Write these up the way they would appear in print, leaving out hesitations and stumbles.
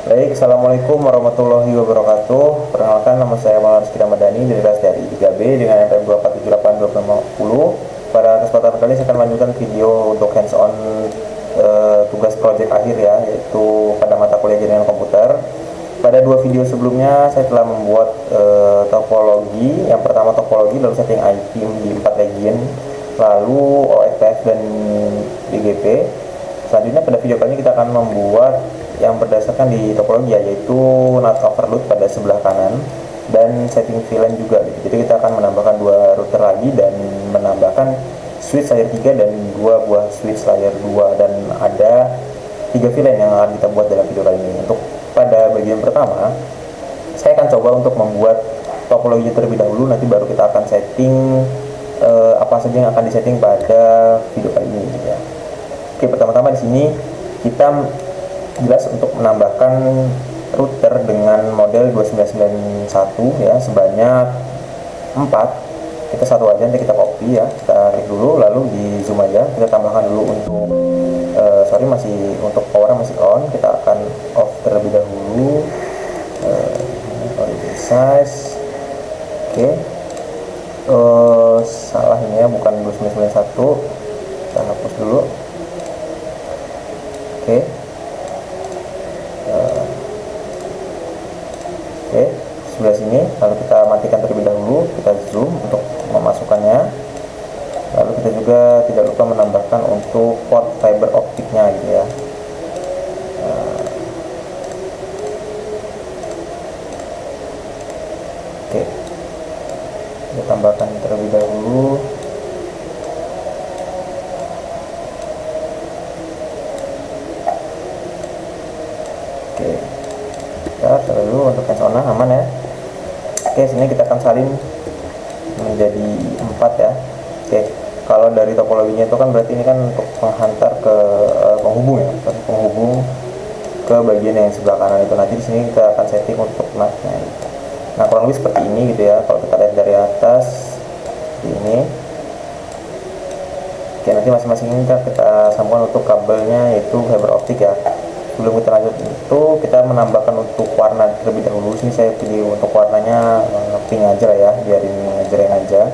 Baik, Assalamualaikum warahmatullahi wabarakatuh. Perkenalkan, nama saya Muhammad Rizky Ramadhani dari kelas dari 3B dengan NPM 2478250. Pada kesempatan kali ini saya akan melanjutkan video untuk hands-on tugas project akhir ya, yaitu pada mata kuliah jaringan komputer. Pada dua video sebelumnya saya telah membuat topologi. Yang pertama topologi, lalu setting IP di 4 region, lalu OSPF dan BGP. Selanjutnya pada video kali ini kita akan membuat yang berdasarkan di topologi ya, yaitu NAT overload pada sebelah kanan dan setting VLAN juga gitu. Jadi kita akan menambahkan dua router lagi dan menambahkan switch layer 3 dan dua buah switch layer 2, dan ada 3 VLAN yang akan kita buat dalam video kali ini. Untuk pada bagian pertama saya akan coba untuk membuat topologi terlebih dahulu, nanti baru kita akan setting apa saja yang akan disetting pada video kali ini gitu ya. Oke, pertama-tama di sini kita jelas untuk menambahkan router dengan model 2991 ya, sebanyak 4. Kita satu aja, nanti kita copy ya, kita klik dulu lalu di zoom aja, kita tambahkan dulu untuk masih untuk power masih on, kita akan off terlebih dahulu. Origin size, oke. Salah ini ya, bukan 2991, kita hapus dulu. Oke. Oke, sebelah sini, lalu kita matikan terlebih dahulu, kita zoom untuk memasukkannya. Lalu kita juga tidak lupa menambahkan untuk port fiber optiknya gitu ya. Oke, kita tambahkan terlebih dahulu. Oke, lalu untuk hands-on aman ya. Oke, sini kita akan salin menjadi 4 ya. Oke, kalau dari topologinya itu kan berarti ini kan untuk menghantar ke penghubung ya, penghubung ke bagian yang sebelah kanan itu. Nanti di sini kita akan setting untuk NAT-nya. Nah, kurang lebih seperti ini gitu ya. Kalau kita lihat dari atas ini. Oke, nanti masing-masing ini kita sambungkan untuk kabelnya, yaitu fiber optik ya. Sebelum kita lanjut itu, kita menambahkan untuk warna terlebih dahulu. Sini saya pilih untuk warnanya pink aja lah ya, biarin ngejreng aja.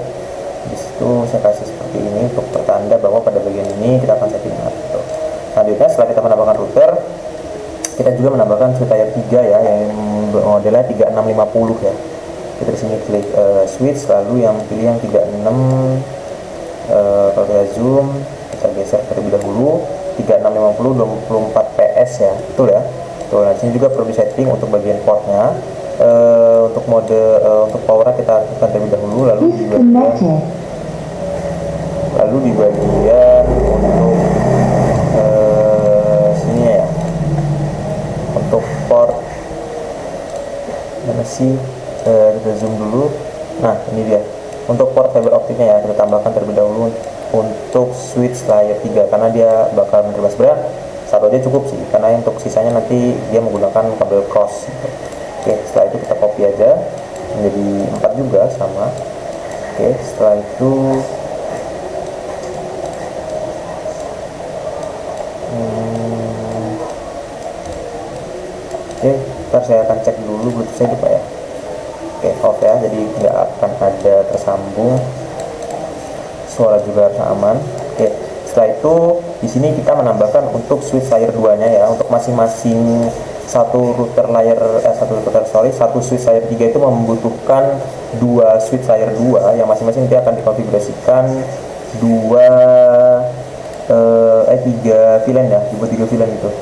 Di situ saya kasih seperti ini untuk pertanda bahwa pada bagian ini kita akan setting gitu. Selanjutnya setelah kita menambahkan router, kita juga menambahkan switch layer 3 ya, yang modelnya 3650 ya. Kita di sini klik switch, lalu yang pilih yang 36. Kalau kita zoom, kita geser terlebih dahulu. 3650 24 PS ya, betul ya. Tuh, nah sini juga perlu di setting untuk bagian portnya. Untuk mode untuk powernya kita aktifkan terlebih dahulu, lalu di bagian untuk sini ya, untuk port mana sih, kita zoom dulu. Nah, ini dia untuk port fiber optiknya ya, kita tambahkan terlebih dahulu untuk switch layer 3 karena dia bakal menerima, sebenarnya satu aja cukup sih, karena untuk sisanya nanti dia menggunakan kabel cross gitu. Oke, setelah itu kita copy aja menjadi 4 juga sama. Oke, setelah itu oke, ntar saya akan cek dulu bluetooth saya Pak ya. Oke, off ya, jadi nggak akan ada tersambung, suara juga harus aman. Oke, setelah itu di sini kita menambahkan untuk switch layer 2-nya ya, untuk masing-masing satu switch layer 3 itu membutuhkan dua switch layer 2 yang masing-masing nanti akan dikonfigurasikan 3 VLAN ya, tipe 3 VLAN itu.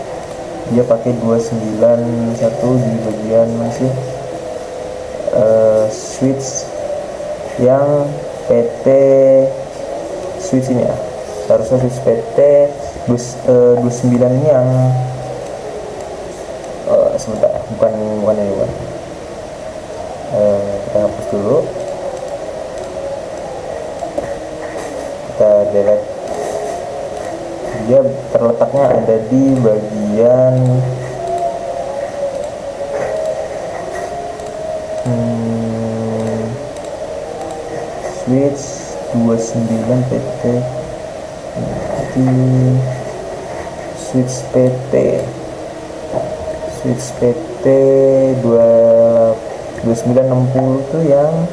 Dia pakai 291 di bagian masih switch yang PT switch ini ya, seharusnya switch PT 29 ini yang sebentar, bukan ini bukan. Kita hapus dulu, kita delete. Dia terletaknya ada di bagian switch 29 PT, switch PT switch PT 2960 tuh yang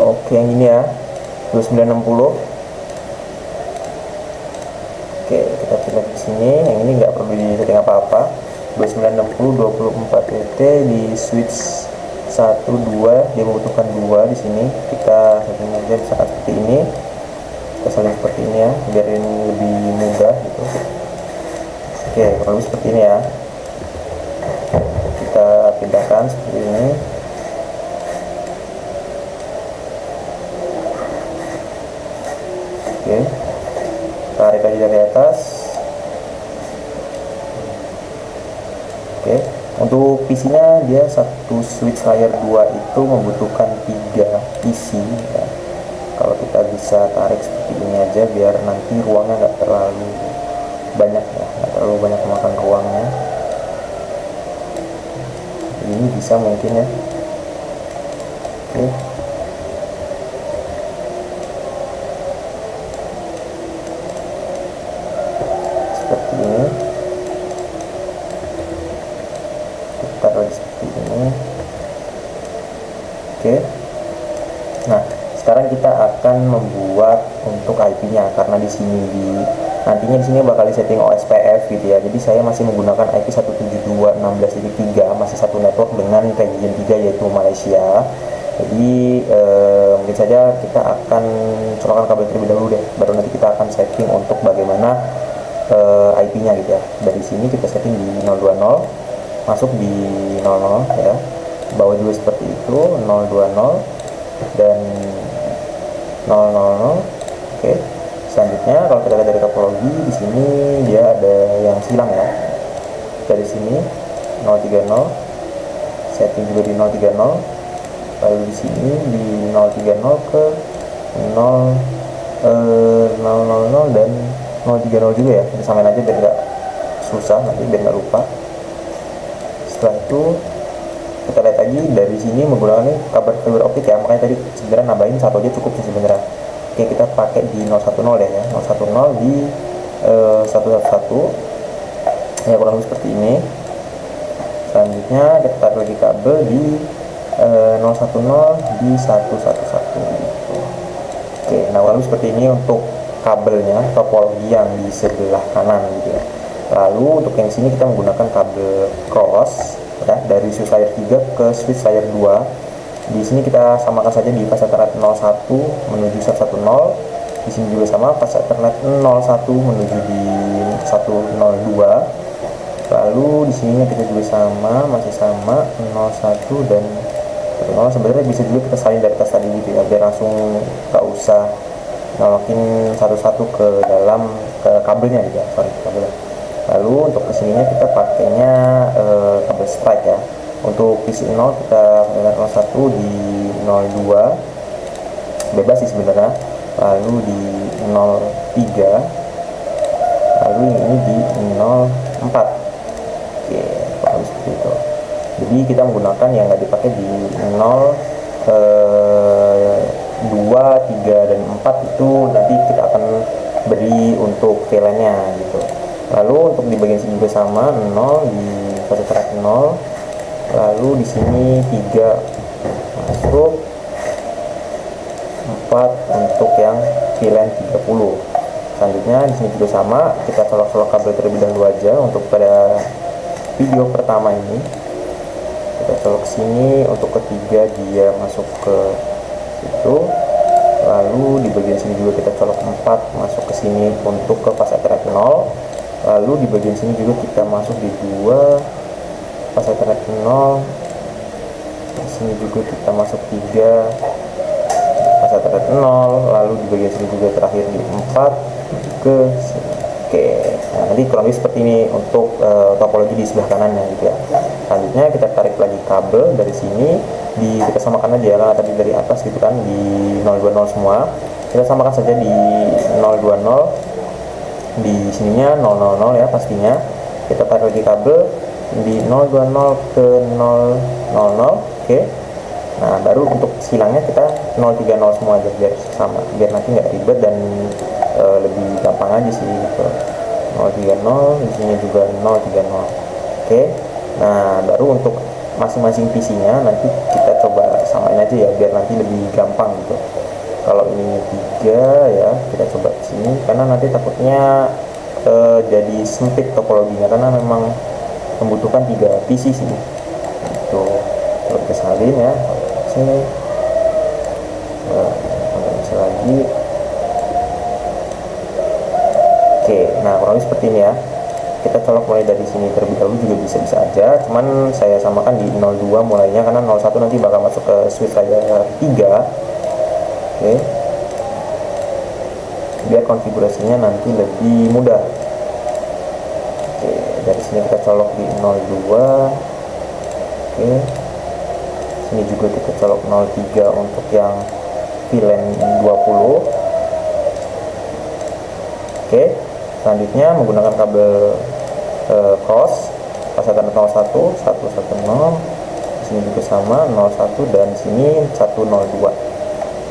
oke, yang ini ya, 2960. Oke, kita pilih di sini. Yang ini nggak perlu di setting apa-apa. 2960 24 PT di switch 1 2, dia membutuhkan 2 di sini. Kita setting aja misalkan seperti ini. Kita saling seperti ini ya, biar ini lebih mudah gitu. Oke, kurang lebih seperti ini ya. Kita pindahkan seperti ini. Oke, tarik aja dari atas. Oke, untuk PC nya dia satu switch layer 2 itu membutuhkan 3 PC ya. Kalau kita bisa tarik seperti ini aja biar nanti ruangnya nggak terlalu banyak ya, nggak terlalu banyak memakan ruangnya. Ini bisa mungkin ya. Oke, seperti ini. Kita lagi seperti ini. Oke, nah sekarang kita akan membuat untuk IP-nya, karena di sini nantinya di sini bakal disetting OSPF gitu ya. Jadi saya masih menggunakan IP 172.16.3, masih satu network dengan region 3 yaitu Malaysia. Jadi mungkin saja kita akan colokkan kabel terlebih dahulu deh, baru nanti kita akan setting untuk bagaimana IP-nya gitu ya. Dari sini kita setting di 020, masuk di 00 ya, bawah juga seperti itu 020 dan 000. Oke, selanjutnya kalau kita lihat dari topologi di sini dia ada yang silang ya. Dari sini 030, setting juga di 030, lalu di sini di 030 ke 0 000 dan 030 juga ya. Kita samain aja biar nggak susah nanti, biar nggak lupa. Setelah itu kita lihat lagi dari sini menggunakan kabel fiber optik ya, makanya tadi sebenarnya nambahin satu aja cukup sih sebenarnya. Oke, kita pakai di 010 ya, 010 di 111 ya, kurang lebih seperti ini. Selanjutnya kita tarik lagi kabel di 010 di 111 gitu. Oke, nah kurang lebih seperti ini untuk kabelnya, topologi yang di sebelah kanan gitu ya. Lalu untuk yang sini kita menggunakan kabel cross ya, dari switch layer 3 ke switch layer 2. Di sini kita samakan saja di fase Ethernet 01 menuju 110. Di sini juga sama, fase Ethernet 01 menuju di 102. Lalu di sini kita juga sama, masih sama 01 dan 10. Sebenarnya bisa juga kita salin dari atas tadi gitu ya, biar langsung nggak usah ngolokin satu-satu ke dalam ke kabelnya gitu ya, kabelnya. Lalu untuk kesininya kita pakainya kabel strike ya. Untuk PC0 kita dengan 01 di 02, bebas sih sebenarnya. Lalu di 03, lalu ini di 04. Oke, kalau seperti itu. Jadi kita menggunakan yang nggak dipakai di 0, 2, 3 dan 4 itu nanti kita akan beri untuk VLAN-nya gitu. Lalu untuk di bagian sini juga sama, 0 di fase track 0. Lalu di sini 3 masuk, 4 untuk yang VLAN 30. Selanjutnya di sini juga sama, kita colok-colok kabel terlebih dahulu aja untuk pada video pertama ini. Kita colok sini, untuk ketiga dia masuk ke situ. Lalu di bagian sini juga kita colok 4 masuk ke sini untuk ke fase Ethernet 0. Lalu di bagian sini juga kita masuk di 2 fase Ethernet 0. Di sini juga kita masuk 3 fase Ethernet 0. Lalu di bagian sini juga terakhir di 4 ke sini. Oke, nah nanti kurang lebih seperti ini untuk topologi di sebelah kanannya gitu ya. Selanjutnya kita tarik lagi kabel dari sini, kita samakan aja lah tadi dari atas gitu kan, di 020 semua. Kita samakan saja di 020, di sininya 000 ya pastinya. Kita tarik lagi kabel di 020 ke 000. Oke, nah baru untuk silangnya kita 030 semua aja biar sama, biar nanti nggak ribet dan lebih gampang aja sih gitu. 030, di sini juga 030. Oke, nah baru untuk masing-masing PC-nya nanti kita coba samain aja ya, biar nanti lebih gampang gitu. Kalau ini 3 ya, kita coba di sini karena nanti takutnya jadi sempit topologinya karena memang membutuhkan 3 PC sih. Itu kalau kita salin ya, sini bisa lagi. Oke, nah kurang lebih seperti ini ya. Kita colok mulai dari sini terlebih dahulu juga bisa-bisa aja, cuman saya samakan di 02 mulainya karena 01 nanti bakal masuk ke switch saya 3. Oke, biar konfigurasinya nanti lebih mudah. Oke, dari sini kita colok di 02. Oke, sini juga kita colok 03 untuk yang VLAN 20. Oke, selanjutnya menggunakan kabel cross pas Ethernet 01 110, di sini juga sama 01 dan sini 102.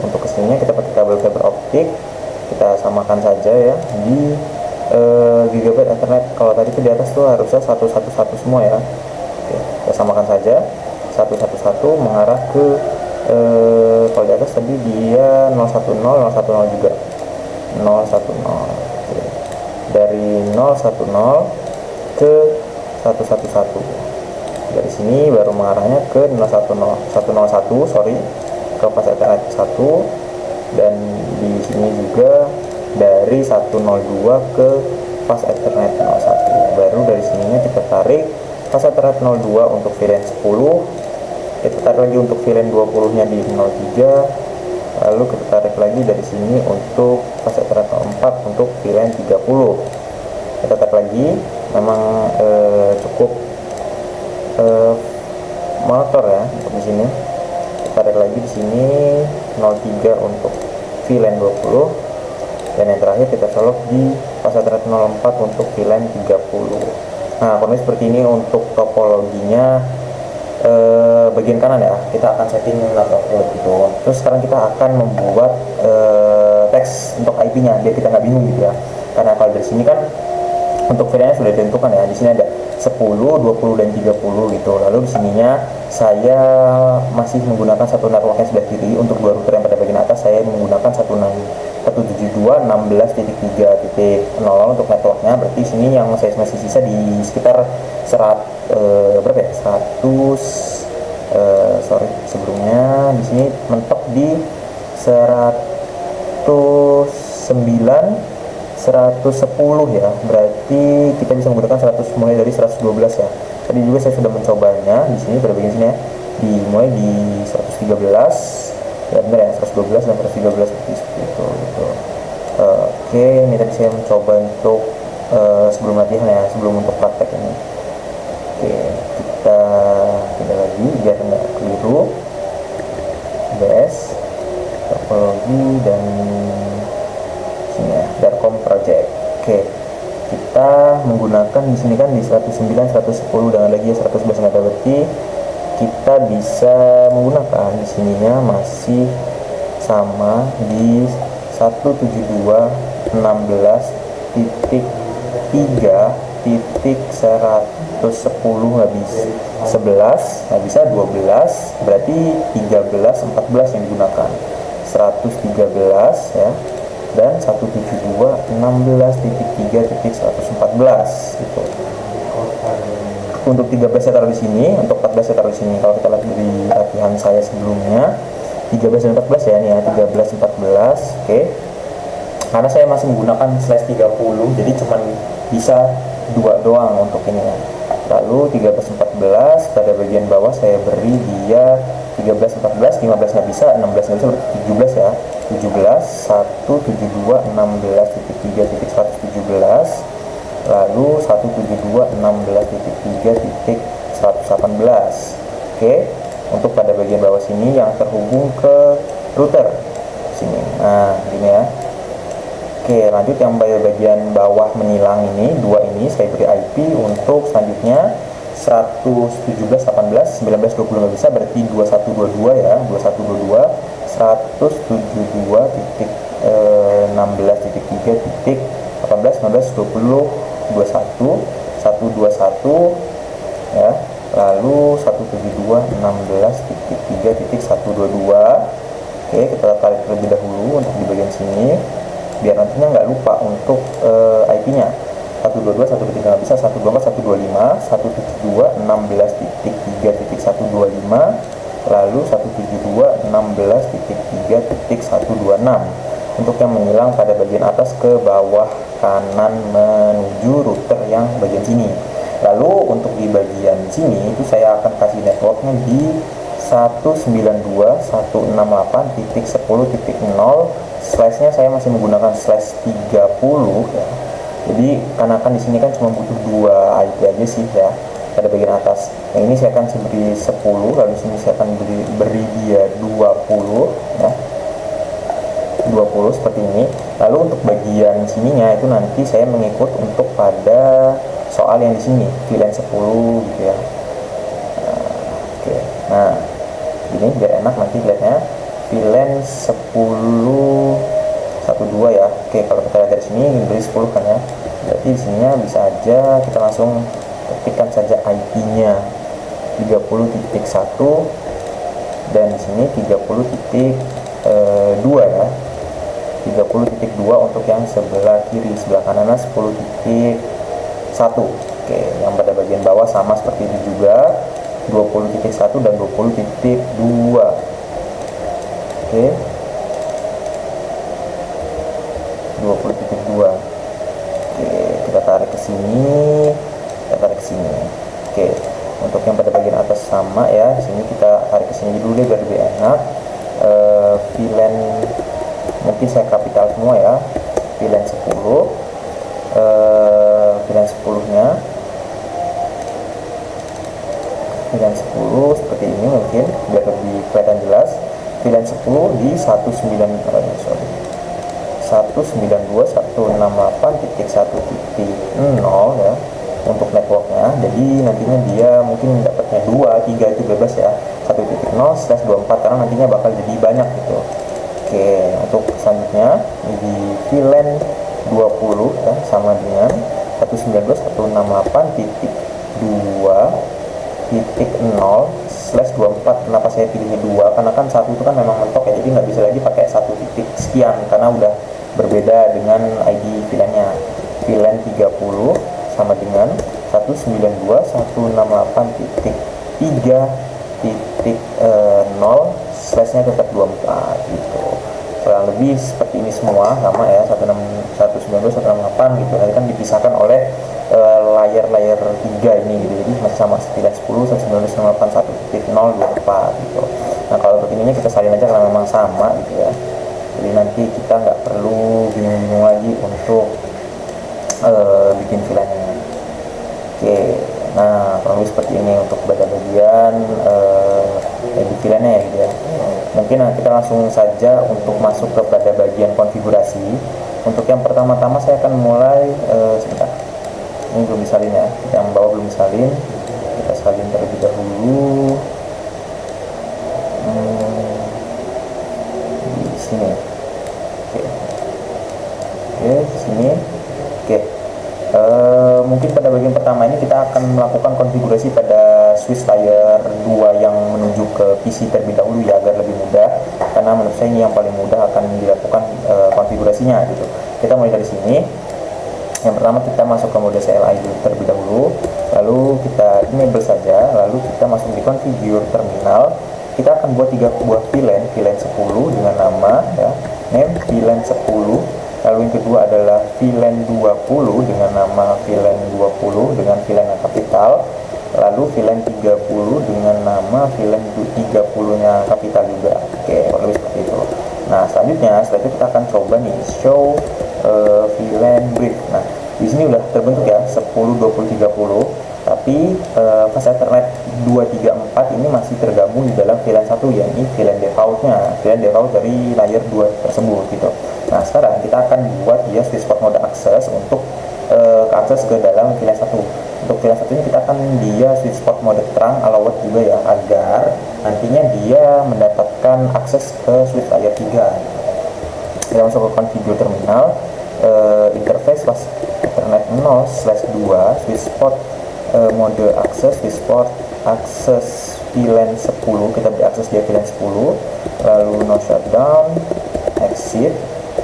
Untuk kesininya kita pakai kabel fiber optik, kita samakan saja ya di Gigabit Ethernet. Kalau tadi itu di atas tuh harusnya 111 semua ya. Oke, kita samakan saja 111 mengarah ke kalau di atas tadi dia 010 010 juga 010. Oke. Dari 010 ke 111. Dari sini baru mengarahnya ke 101 sorry, ke pas Ethernet 1, dan di sini juga dari 102 ke pas Ethernet 01. Baru dari sininya kita tarik pas Ethernet 02 untuk VLAN 10, kita tarik lagi untuk VLAN 20 nya di 03, lalu kita tarik lagi dari sini untuk pas Ethernet 04 untuk VLAN 30. Kita tarik lagi, memang cukup motor ya untuk di sini. Kita tarik lagi di sini 03 untuk VLAN 20, dan yang terakhir kita colok di pas Ethernet 04 untuk VLAN 30. Nah, kurang seperti ini untuk topologinya. Bagian kanan ya, kita akan setting network gitu. Terus sekarang kita akan membuat teks untuk IP-nya biar kita nggak bingung gitu ya. Karena kalau dari sini kan untuk VLAN-nya sudah ditentukan ya. Di sini ada 10, 20 dan 30 gitu. Lalu di sininya saya masih menggunakan satu network yang sebelah kiri. Untuk dua router yang pada bagian atas saya menggunakan 172.16.3.0 untuk networknya. Berarti sini yang saya masih sisa di sekitar berapa ya? 100 sorry, sebelumnya di sini mentok di 109 110 ya, berarti kita bisa menggunakan 100 mulai dari 112 ya. Tadi juga saya sudah mencobanya di sini pada bagian sini ya, dimulai di 113 ya, benar ya, 112 dan 113 seperti itu gitu. Oke, ini tadi saya mencoba untuk sebelum latihan ya, sebelum untuk praktek ini. Oke, kita tidak lagi biar nggak keliru. BS topologi dan sini ya, Darkom Project. Oke, kita menggunakan di sini kan di 109 110 dengan lagi 111 nggak ada, berarti kita bisa menggunakan di sininya masih sama di 172.16.3.110 habis 11, nggak bisa 12, berarti 13 14 yang digunakan, 113 ya, dan 172.16.3.114 gitu. Untuk 13 saya taruh di sini, untuk 14 saya taruh di sini. Kalau kita lihat dari latihan saya sebelumnya 13 dan 14 ya, nih ya, 13 14. Oke. Karena saya masih menggunakan /30, jadi cuman bisa 2 doang untuk ini ya. Lalu 13 14 pada bagian bawah saya beri dia 13 14, 15 nggak bisa, 16 nggak bisa, berarti 17 ya. 17 172.16.3.117, lalu 172.16.3.118. Oke, untuk pada bagian bawah sini yang terhubung ke router sini. Nah, ini ya. Oke, lanjut yang bagian bawah menilang ini, dua ini saya beri IP untuk selanjutnya 117 18 19 20 nggak bisa, berarti 2122 ya, 2122 172.16.3.18 19 20 121 121 ya, lalu 172.16.3.122. Oke, kita tarik terlebih dahulu untuk di bagian sini biar nantinya nggak lupa untuk IP-nya. 122 1.3 nggak bisa, 124 125 172 16.3.125, lalu 172 16.3.126. untuk yang menyilang pada bagian atas ke bawah kanan menuju router yang bagian sini. Lalu untuk di bagian sini itu saya akan kasih networknya di 192.168.10.0, slashnya saya masih menggunakan slash 30 ya. Jadi karena kan di sini kan cuma butuh 2 IP aja sih ya pada bagian atas. Yang ini saya akan beri 10, lalu sini saya akan beri dia 20 ya. 20 seperti ini. Lalu untuk bagian sininya itu nanti saya mengikut untuk pada soal yang di sini VLAN 10 gitu ya. Oke. Nah, ini biar enak nanti lihatnya VLAN 10 12 ya. Oke, kalau kita lihat dari sini beri 10 kan ya. Berarti di sininya bisa aja kita langsung ketikkan saja IP-nya 30.1 dan di sini 30.2 ya. 30.2 untuk yang sebelah kiri, sebelah kanannya 10.1. Oke, yang pada bagian bawah sama seperti ini juga 20.1 dan 20.2. Oke. 20.2. Oke, kita tarik ke sini, kita tarik ke sini. Oke, untuk yang pada bagian atas sama ya. Di sini kita tarik ke sini dulu deh biar lebih enak. VLAN mungkin saya kapital semua ya. VLAN 10. VLAN 10-nya. VLAN 10 seperti ini mungkin biar lebih kelihatan jelas. VLAN 10 di 192.168.1.0 ya untuk networknya. Jadi nantinya dia mungkin dapatnya 2, 3 itu bebas ya, 1.0/24 karena nantinya bakal jadi banyak gitu. Oke, untuk selanjutnya di VLAN 20 ya, sama dengan 192.168.2.0/24. Kenapa saya pilihnya 2? Karena kan 1 itu kan memang mentok ya, jadi nggak bisa lagi pakai 1 titik sekian karena udah berbeda dengan ID VLAN-nya. VLAN 30 sama dengan 192.168.3.0 slashnya tetap 24 gitu. Kurang lebih seperti ini semua sama ya, 192.168 gitu. Nanti kan dipisahkan oleh layar 3 ini gitu. Jadi masih sama VLAN 10 192.168.1.024 gitu. Nah, kalau untuk ininya kita salin aja karena memang sama gitu ya. Jadi nanti kita nggak perlu bingung-bingung lagi untuk bikin VLAN-nya. Oke, nah kurang lebih seperti ini untuk bagian edit VLAN-nya ya gitu ya. Mungkin kita langsung saja untuk masuk kepada bagian konfigurasi. Untuk yang pertama-tama saya akan mulai sebentar. Ini belum disalin ya, yang bawah belum disalin. Kita salin terlebih dahulu. Di sini. Oke, sini. Oke. Mungkin pada bagian pertama ini kita akan melakukan konfigurasi pada switch layer 2 yang menuju ke PC terlebih dahulu ya, agar lebih mudah. Karena menurut saya ini yang paling mudah akan dilakukan konfigurasinya gitu. Kita mulai dari sini. Yang pertama kita masuk ke mode CLI terlebih dahulu, lalu kita enable saja, lalu kita masuk di configure terminal. Kita akan buat 3 buah VLAN 10 dengan nama ya, name VLAN 10. Lalu yang kedua adalah VLAN 20 dengan nama VLAN 20 dengan VLAN yang kapital. Lalu VLAN 30 dengan nama VLAN 30-nya kapital juga. Oke, lebih seperti itu. Nah, selanjutnya setelah itu kita akan coba nih show VLAN brief. Nah, di sini udah terbentuk ya 10 20 30. Tapi pas Ethernet 234 ini masih tergabung di dalam VLAN 1 ya, ini VLAN defaultnya, VLAN default dari layer 2 tersebut gitu. Nah, sekarang kita akan buat dia switch port mode akses untuk akses ke dalam VLAN 1. Untuk VLAN 1 ini kita akan dia switch port mode terang allowed juga ya, agar nantinya dia mendapatkan akses ke switch layer 3. Kita masuk ke configure terminal, interface pas Ethernet 0/2 switchport mode akses, switchport akses VLAN 10, kita beri akses dia VLAN 10, lalu no shutdown, exit,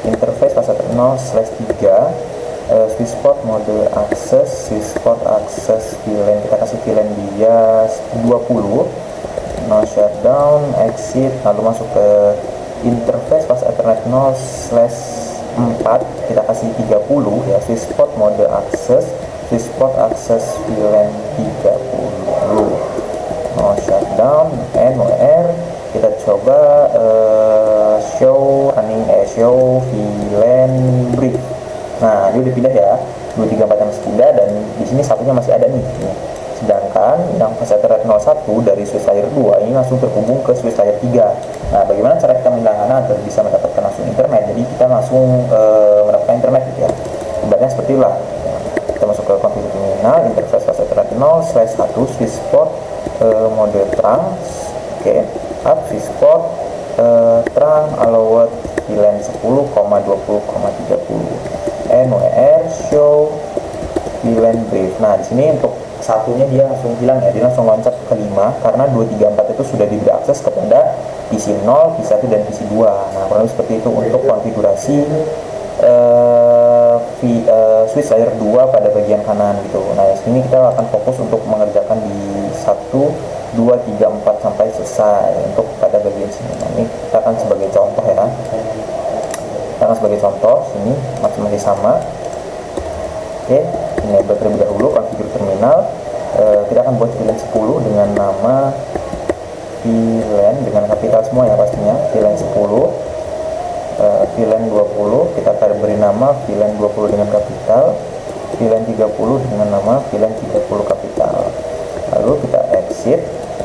interface password 0/3 switchport mode akses, switchport akses VLAN, kita kasih VLAN dia 20, no shutdown, exit, lalu masuk ke interface pas Ethernet 0/4, kita kasih 30 ya, switchport mode akses, switchport akses VLAN 30, no shutdown, NWR, kita coba show VLAN brief. Nah, dia udah pindah ya, 234 yang pindah, dan di sini satunya masih ada nih. Sedangkan yang pas Ethernet 01 dari switch layer 2 ini langsung terhubung ke switch layer 3. Nah, bagaimana cara kita memindahkan agar bisa mendapatkan langsung internet? Jadi kita langsung mendapatkan internet gitu ya. Ibaratnya seperti itulah. Kita masuk ke configure terminal, interface pas Ethernet 0/1 switchport mode terang, up switchport terang allowed VLAN 10,20,30 NWR show VLAN brief. Nah, di sini untuk satunya dia langsung hilang ya, dia langsung loncat ke 5 karena 234 itu sudah diberi akses kepada PC 0, PC 1 dan PC 2. Nah, kurang lebih seperti itu untuk konfigurasi switch layer 2 pada bagian kanan gitu. Nah, di sini kita akan fokus untuk mengerjakan di 1, 2, 3, 4 sampai selesai untuk pada bagian sini. Nah, ini kita akan sebagai contoh ya. Kita akan sebagai contoh sini masih sama. Oke, ini terlebih dahulu konfigure terminal. Kita akan buat VLAN 10 dengan nama VLAN dengan kapital semua ya pastinya, VLAN 10. VLAN 20 kita akan beri nama VLAN 20 dengan kapital, VLAN 30 dengan nama VLAN 30 kapital. Lalu kita exit,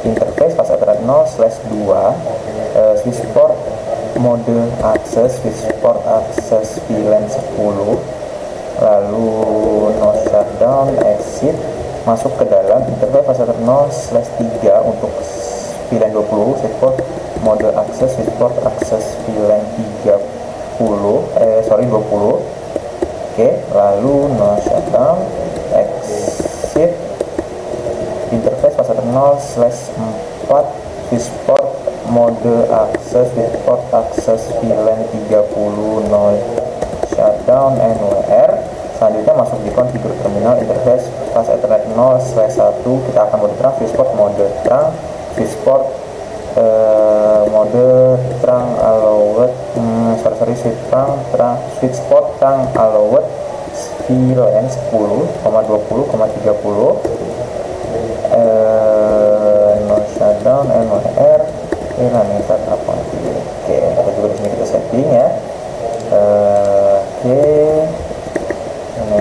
interface pas Ethernet 0/2 switchport mode akses, switchport akses VLAN 10, lalu no shutdown, exit, masuk ke dalam interface pas Ethernet 0/3 untuk VLAN 20 switchport mode akses, switchport akses VLAN 20. Oke, lalu no shutdown, exit, interface pas Ethernet 0/4 switchport mode akses, switchport akses VLAN 30, no shutdown, NWR. Selanjutnya masuk di configure terminal, interface pas Ethernet 0/1 kita akan mode terang, switchport mode terang, switchport mode terang allowed switchport terang allowed VLAN 10,20,30 no shutdown, NWR. Ini setup configure. Oke, kita juga di sini kita setting ya. Oke. Nah,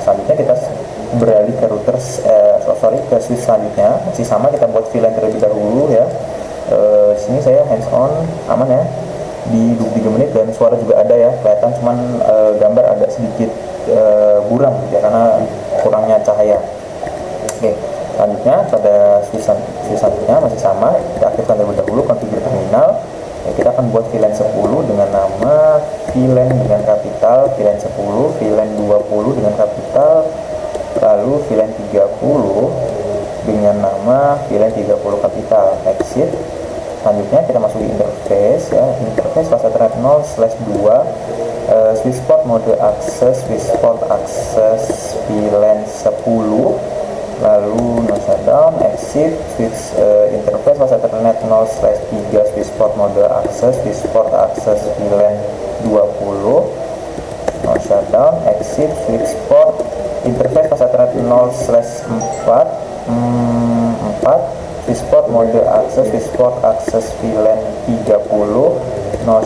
selanjutnya kita beralih ke router ke switch selanjutnya. Masih sama, kita buat VLAN terlebih dahulu ya. Di sini saya hands on aman ya, di 23 menit dan suara juga ada ya, kelihatan, cuman gambar agak sedikit buram ya karena kurangnya cahaya. Oke, selanjutnya pada switch selanjutnya masih sama, kita aktifkan terlebih dahulu configure terminal ya. Kita akan buat VLAN 10 dengan nama VLAN dengan kapital, VLAN 10, VLAN 20 dengan kapital, lalu VLAN 30 dengan nama VLAN 30 kapital, exit. Selanjutnya kita masuk di interface ya, interface pas Ethernet 0/2 switchport mode akses, switchport akses VLAN 10, lalu no shutdown, exit, switch interface pas Ethernet 0/3 switchport mode akses, switchport akses VLAN 20, no shutdown, exit, switchport interface pas Ethernet 0/4 switchport mode akses, switchport akses VLAN 30, no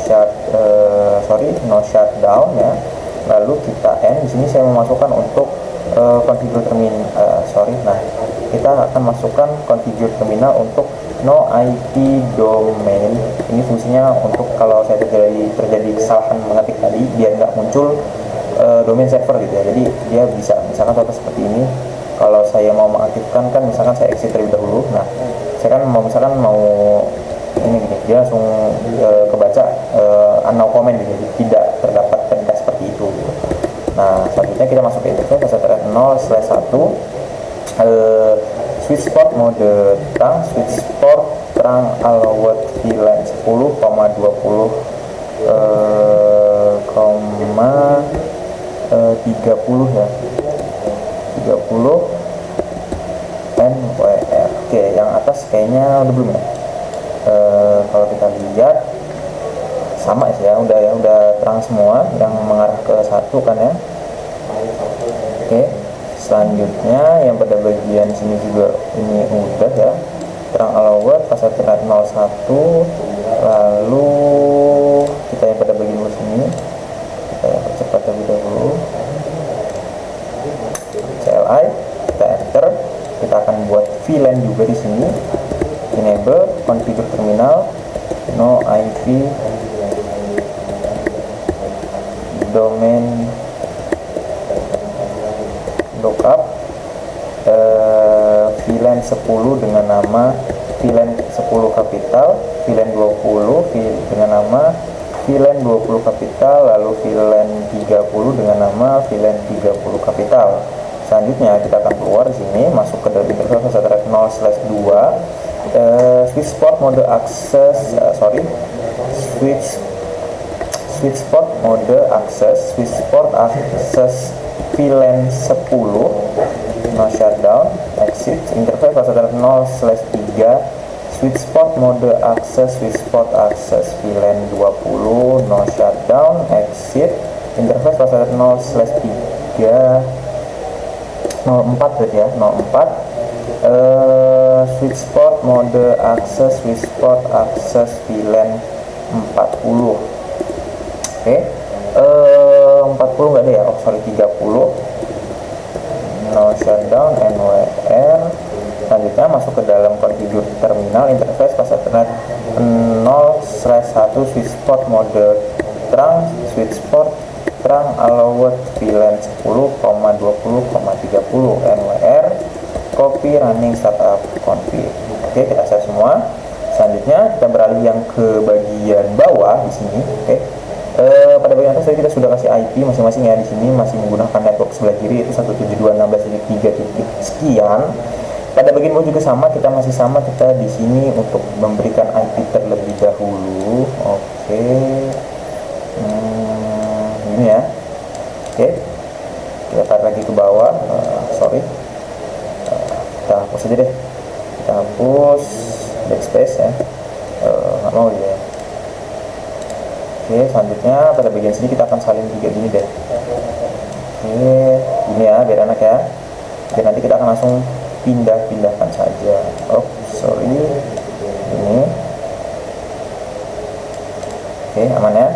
shutdown ya. Lalu kita end. Di sini saya memasukkan untuk configure terminal. Nah, kita akan masukkan configure terminal untuk no IP domain. Ini fungsinya untuk kalau saya terjadi kesalahan mengetik tadi, biar nggak muncul domain server gitu ya. Jadi dia bisa misalkan contoh seperti ini. Kalau saya mau mengaktifkan kan misalkan saya exit terlebih dahulu. Nah, saya kan misalkan mau ini gitu, dia langsung kebaca no comment gitu, tidak terdapat perintah seperti itu gitu. Nah, selanjutnya kita masuk ke interface fase thread 0/1, switch port mode terang, switch port terang allowed VLAN 10,20 30 ya, 30 NWR. Oke, yang atas kayaknya udah belum ya. Kalau kita lihat sama sih ya, udah terang semua yang mengarah ke 1 kan ya. Oke, selanjutnya yang pada bagian sini juga ini udah ya, terang allowed fase thread 01. Lalu kita yang pada bagian sini kita percepat terlebih dahulu. CLI kita enter, kita akan buat VLAN juga di sini. Enable configure terminal, no IP domain lookup, VLAN 10 dengan nama VLAN 10 kapital, VLAN 20 dengan nama VLAN 20 kapital, lalu VLAN 30 dengan nama VLAN 30 kapital. Selanjutnya kita akan keluar di sini, masuk ke dalam interface fase thread 0/2, switch port mode access, switch port mode access, switch port access VLAN 10, no shutdown, exit, interface fase thread 0/3, switch port mode access, switch port access VLAN 20, no shutdown, exit, interface fase thread 0/3 04 berarti ya, 04, switch port mode access, switch port access VLAN 40. Oke, 40 nggak ada ya, 30, no shutdown, NWR. Selanjutnya masuk ke dalam configure terminal, interface fase thread 0/1, switch port mode terang, switch port terang allowed VLAN 10,20,30 NWR, copy running startup config. Oke, kita save semua. Selanjutnya kita beralih yang ke bagian bawah di sini. Oke, pada bagian atas kita sudah kasih IP masing-masing ya. Di sini masih menggunakan network sebelah kiri itu 172.16.3 sekian. Pada bagian bawah juga sama, kita masih sama, kita di sini untuk memberikan IP terlebih dahulu. Oke, ini ya. Oke, kita tarik lagi ke bawah. Kita hapus aja deh, kita hapus backspace ya, nggak mau ya. Oke, selanjutnya pada bagian sini kita akan salin juga gini deh. Oke, ini ya biar enak ya, dan nanti kita akan langsung pindahkan saja. Ini oke, aman ya.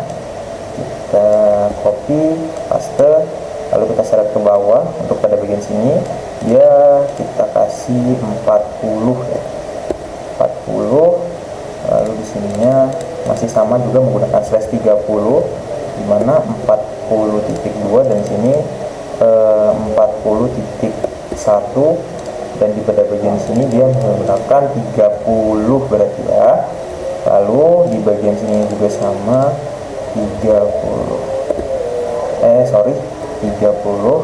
Kita copy, paste, lalu kita seret ke bawah. Untuk pada bagian sini ya kita kasih 40 ya, 40. Lalu di sininya masih sama juga menggunakan /30, dimana 40.2 dan sini 40.1, dan di pada bagian sini dia menggunakan 30 berarti ya. Lalu di bagian sini juga sama 30, 30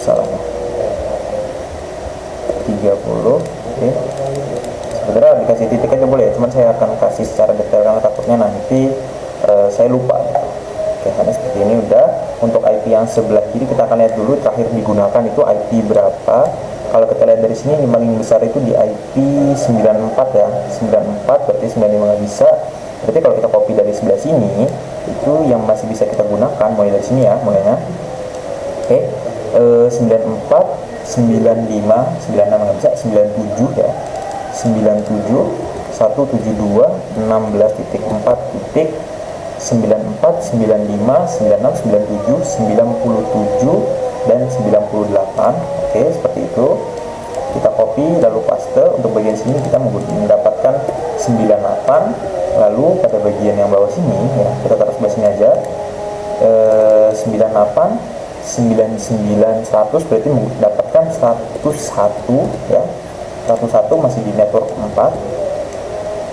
salahnya 30. Oke, sebenarnya dikasih titik aja boleh, cuman saya akan kasih secara detail karena takutnya nanti saya lupa. Oke, karena seperti ini udah. Untuk IP yang sebelah kiri kita akan lihat dulu terakhir digunakan itu IP berapa. Kalau kita lihat dari sini yang paling besar itu di IP 94 ya, 94 berarti 95 nggak bisa. Berarti kalau kita copy dari sebelah sini itu yang masih bisa kita gunakan mulai dari sini ya mulainya. Oke, 94, 95, 96 nggak bisa, 97 ya, 97, 172, 16.4 titik 94, 95, 96, 97, 97 dan 98. Oke, seperti itu. Kita copy lalu paste. Untuk bagian sini kita mendapatkan 98. Lalu pada bagian yang bawah sini ya, kita taruh sebelah sini aja. 98, 99, 100 berarti mendapatkan 101 ya. 101 masih di network 4.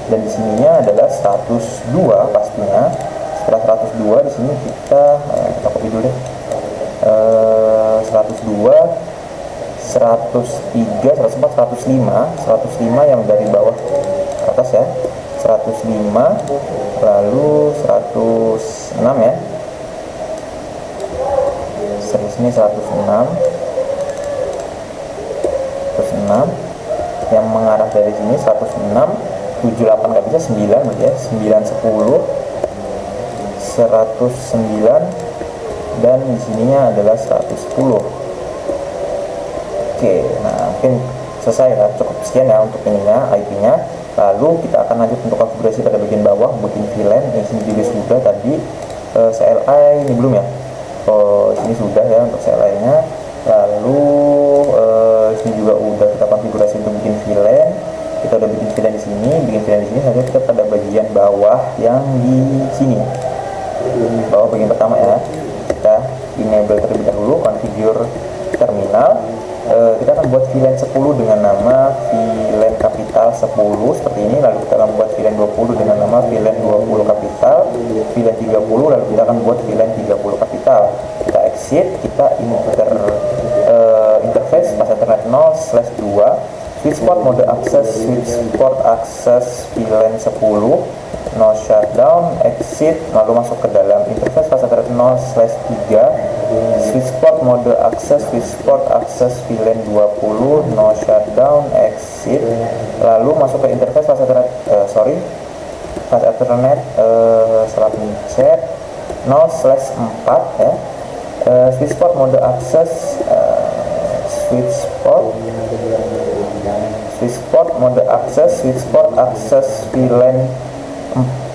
Dan di sininya adalah 102 pastinya. Setelah 102 di sini kita copy dulu deh. 102, 103, 104, 105 yang dari bawah ke atas ya, 105, lalu 106 ya, sini 106 yang mengarah dari sini 106, 78 nggak bisa, 9 ya, 9, 10, 109, dan di sininya adalah 110. Oke, nah mungkin selesai ya, cukup sekian ya untuk ininya, IP-nya. Lalu kita akan lanjut untuk konfigurasi pada bagian bawah, bikin VLAN. Di sini juga sudah tadi CLI ini belum ya. Oh, sini sudah ya untuk CLI-nya. Lalu sini juga udah kita konfigurasi untuk bikin VLAN. Kita udah bikin VLAN di sini, Lalu kita pada bagian bawah yang di sini. Bawah bagian pertama ya. Kita enable terlebih dahulu, configure terminal. Kita akan buat VLAN 10 dengan nama VLAN kapital 10 seperti ini. Lalu kita akan buat VLAN 20 dengan nama VLAN 20 kapital, VLAN 30, lalu kita akan buat VLAN 30 kapital. Kita exit, kita interface pas Ethernet 0/2, switch port mode access, VLAN 10, no shutdown, exit, lalu masuk ke dalam interface pas Ethernet 0/3, switch port mode access, VLAN 20, no shutdown, exit, lalu masuk ke interface pas Ethernet salah pencet 0/4 ya, switch port mode access, VLAN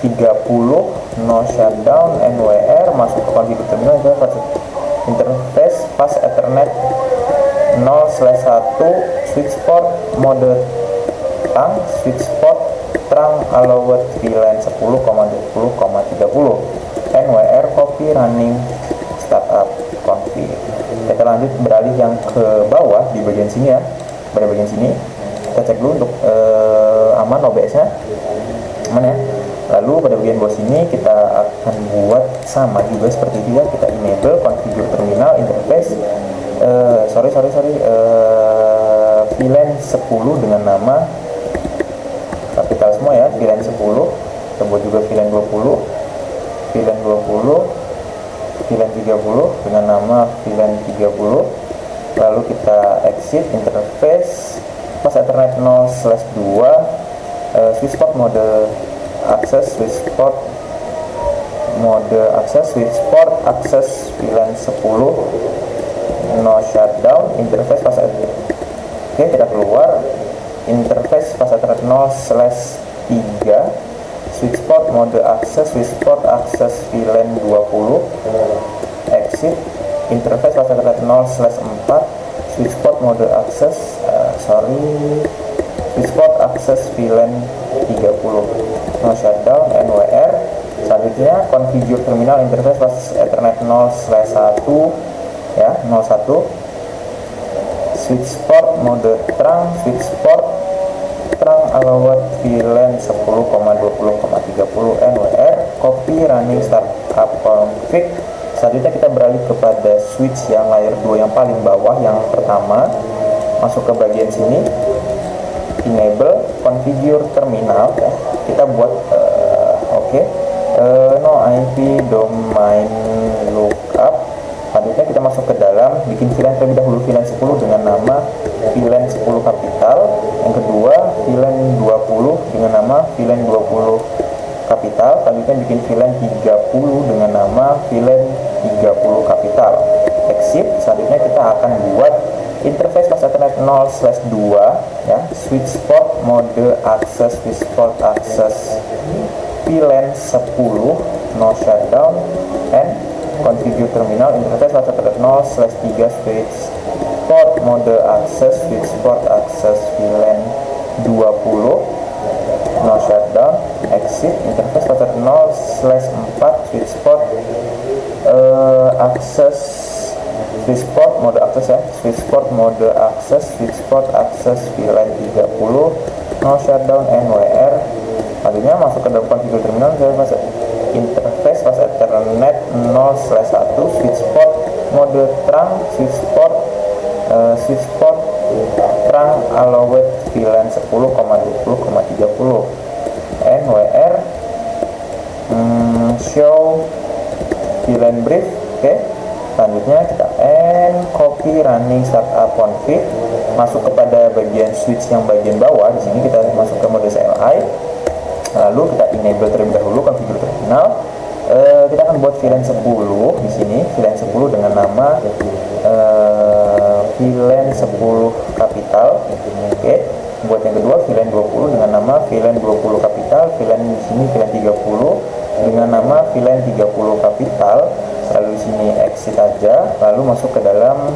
30, no shutdown, NWR, masuk ke configure terminal, interface pas Ethernet 0/1, switch port mode trunk allowed VLAN 10,20,30, NWR copy running startup config. Kita lanjut beralih yang ke bawah di bagian sini ya. Pada bagian sini kita cek dulu untuk aman OBS-nya, aman ya. Lalu pada bagian bawah sini kita akan buat sama juga seperti itu ya. Kita enable configure terminal interface VLAN 10 dengan nama kapital semua ya, VLAN 10. Kita buat juga VLAN 20, VLAN 30 dengan nama VLAN 30. Lalu kita exit interface pas Ethernet 0/2, switch port mode access, VLAN 10, no shutdown, interface pas oke, kita keluar interface pas Ethernet 0/3, switch port mode access, VLAN 20, exit interface pas Ethernet 0/4, switch port mode access, VLAN 30, no shutdown, NWR. Selanjutnya configure terminal interface pas Ethernet 0/1 ya, 01, switch port mode trunk, allowed VLAN 10,20,30, NWR copy running startup config. Selanjutnya kita beralih kepada switch yang layer 2 yang paling bawah, yang pertama. Masuk ke bagian sini, enable configure terminal ya. Kita buat no IP domain lookup. Selanjutnya kita masuk ke dalam, bikin VLAN terlebih dahulu, VLAN 10 dengan nama VLAN 10 kapital. Yang kedua VLAN 20 dengan nama VLAN 20 kapital. Selanjutnya bikin VLAN 30 dengan nama VLAN 30 kapital. Exit. Selanjutnya kita akan buat interface pas Ethernet 0/2 ya, switch port mode access, VLAN 10, no shutdown, and configure terminal interface pas Ethernet 0/3, switch port mode access, VLAN 20, no shutdown, exit interface pas Ethernet 0/4, switch port mode access, VLAN 30, no shutdown, NWR. Selanjutnya masuk ke dalam configure terminal, interface pas Ethernet 0/1, switch port mode trunk switch port trunk allowed VLAN 10,20,30 NWR show VLAN brief. Oke, selanjutnya kita copy running startup config, masuk kepada bagian switch yang bagian bawah. Di sini kita masuk ke mode CLI, lalu kita enable terlebih dahulu konfigur terminal. Kita akan buat VLAN 10 di sini, VLAN 10 dengan nama VLAN 10 kapital. Oke, buat yang kedua VLAN 20 dengan nama VLAN 20 kapital. VLAN di sini VLAN 30 dengan nama VLAN 30 kapital. Lalu di sini exit aja, lalu masuk ke dalam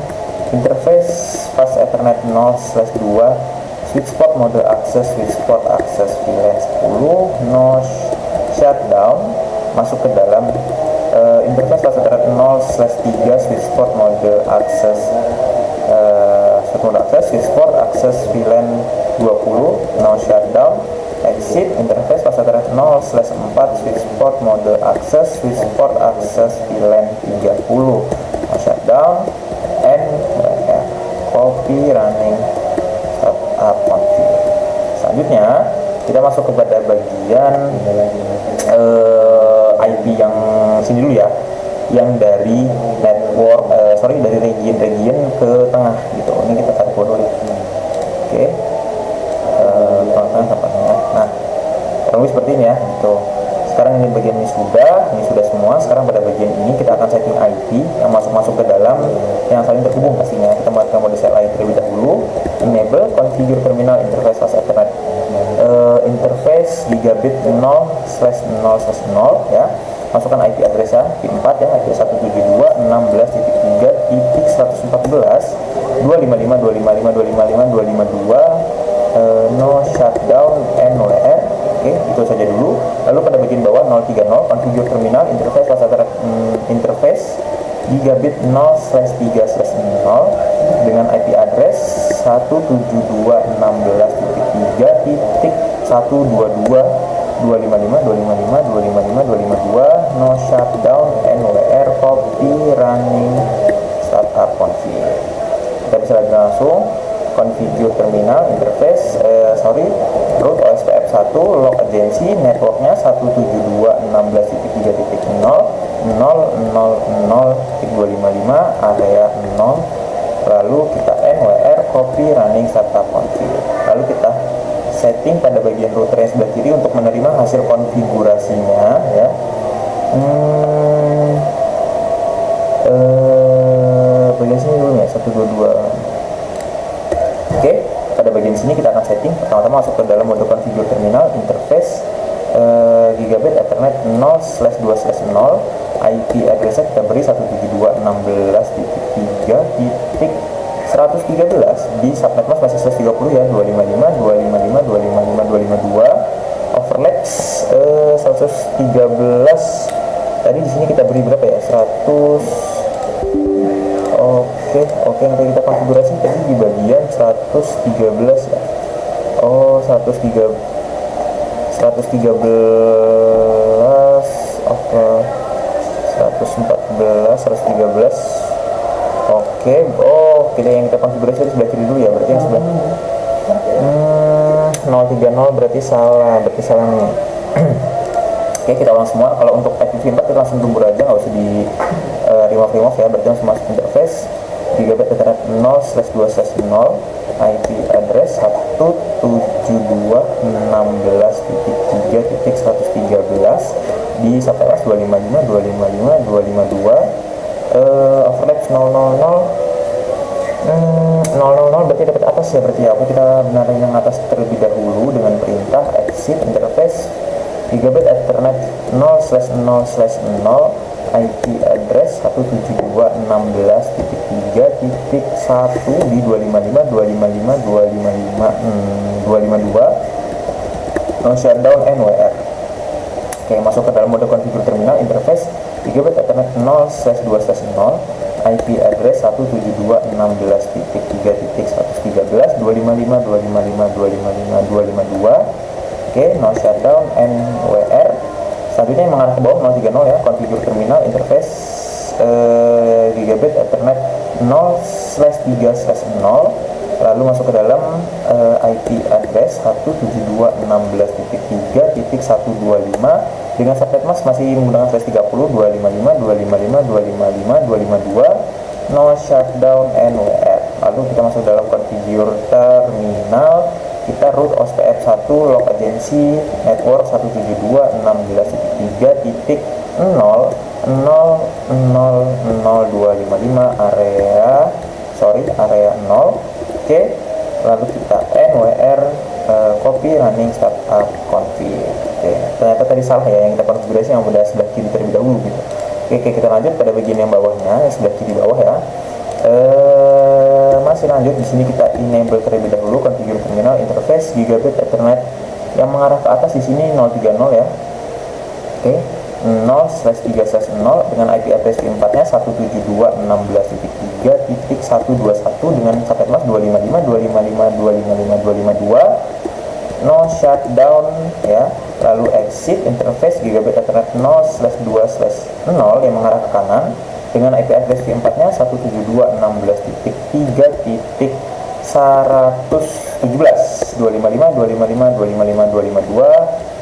interface fast ethernet 0/2 switch port mode access switch port access VLAN 10 no shutdown. Masuk ke dalam interface fast ethernet 0/3 switch port mode access switch port access VLAN 20 no shutdown. Exit interface fast ethernet 0/4 switch port mode access switch port access VLAN 30 no shutdown. And copy running startup config. Selanjutnya kita masuk kepada bagian IP yang sini dulu ya, yang dari network dari region ke tengah gitu. Ini kita tarik dulu. Oke, nah kurang lebih seperti ini ya gitu. Sekarang ini bagian ini sudah semua. Sekarang pada bagian ini kita akan setting IP yang masuk ke dalam yang saling terhubung pastinya. Kita matikan mode CLI terlebih dahulu, enable configure terminal interface fast ethernet interface gigabit 0/0/0 ya. Masukkan IP addressnya IP4 ya, IP 172.16.3.114.255.255.255.252 no shutdown NWR. Oke, itu saja dulu. Lalu pada bagian bawah 030 configure terminal interface fast ethernet interface gigabit 0/3/0 dengan IP address 172.16.3.122.255.255.255.252 no shutdown NWR copy running startup config. Kita bisa langsung configure terminal interface root OSPF1 log agency networknya 172.16.3.0.000.255 area 0. Lalu kita NWR copy running startup config. Lalu kita setting pada bagian router yang sebelah kiri untuk menerima hasil konfigurasinya ya. Bagian sini dulu ya 122. Oke, pada bagian sini kita akan setting. Pertama-tama masuk ke dalam mode configure terminal interface gigabit ethernet 0/2/0. IP addressnya kita beri 172.16.3.113 di subnet mask masih 130 ya, 255.255.255.252 overlaps 113. Tadi di sini kita beri berapa ya, 100. Oke, nanti kita konfigurasi tadi di bagian 113 ya. 113 oke, 113. Oke, kita yang kita konfigurasi di sebelah kiri dulu ya, berarti yang sebelah 030 berarti salah nih. Oke, kita ulang semua. Kalau untuk IP4 kita langsung tunggu aja, nggak usah di remove ya. Berarti langsung masuk interface gigabit ethernet 0/2/0 IP address 172.16.3.113 di subnet 255.255.252 overlap 000 berarti dapat atas ya, berarti ya. Kita benarin yang atas terlebih dahulu dengan perintah exit interface gigabit ethernet 0/0/0 IP address 172.16.3.1 di 255.255.252 no shutdown NWR. Oke, masuk ke dalam mode configure terminal interface gigabit ethernet 0/2/0 IP address 172.16.3.113 255.255.255.252. Oke, no shutdown NWR. Selanjutnya yang mengarah ke bawah 030 ya, configure terminal interface gigabit Ethernet 0/3/0, lalu masuk ke dalam IP address 172.16.3.125 dengan subnet mask masih menggunakan slash 30 255 255 255 252, no shutdown NWR. Lalu kita masuk dalam configure terminal, kita root OSPF 1 log agency network 172.16.3.0.0.0.0.255 area 0. Oke, lalu kita NWR copy running startup config. Oke, ternyata tadi salah ya, yang kita konfigurasi yang udah sebelah kiri terlebih dahulu gitu. Oke, kita lanjut pada bagian yang bawahnya, yang sebelah kiri bawah ya. Masih lanjut, di sini kita enable terlebih dahulu configure terminal interface gigabit Ethernet yang mengarah ke atas di sini 030 ya. Oke, 0/3/0 dengan IP address V4-nya 172.16.3.121 dengan subnet mask 255 255 255 252, no shutdown ya. Lalu exit interface gigabit Ethernet 0/2/0 yang mengarah ke kanan dengan IP address V4-nya 172.16.3.117 255 255 255 252,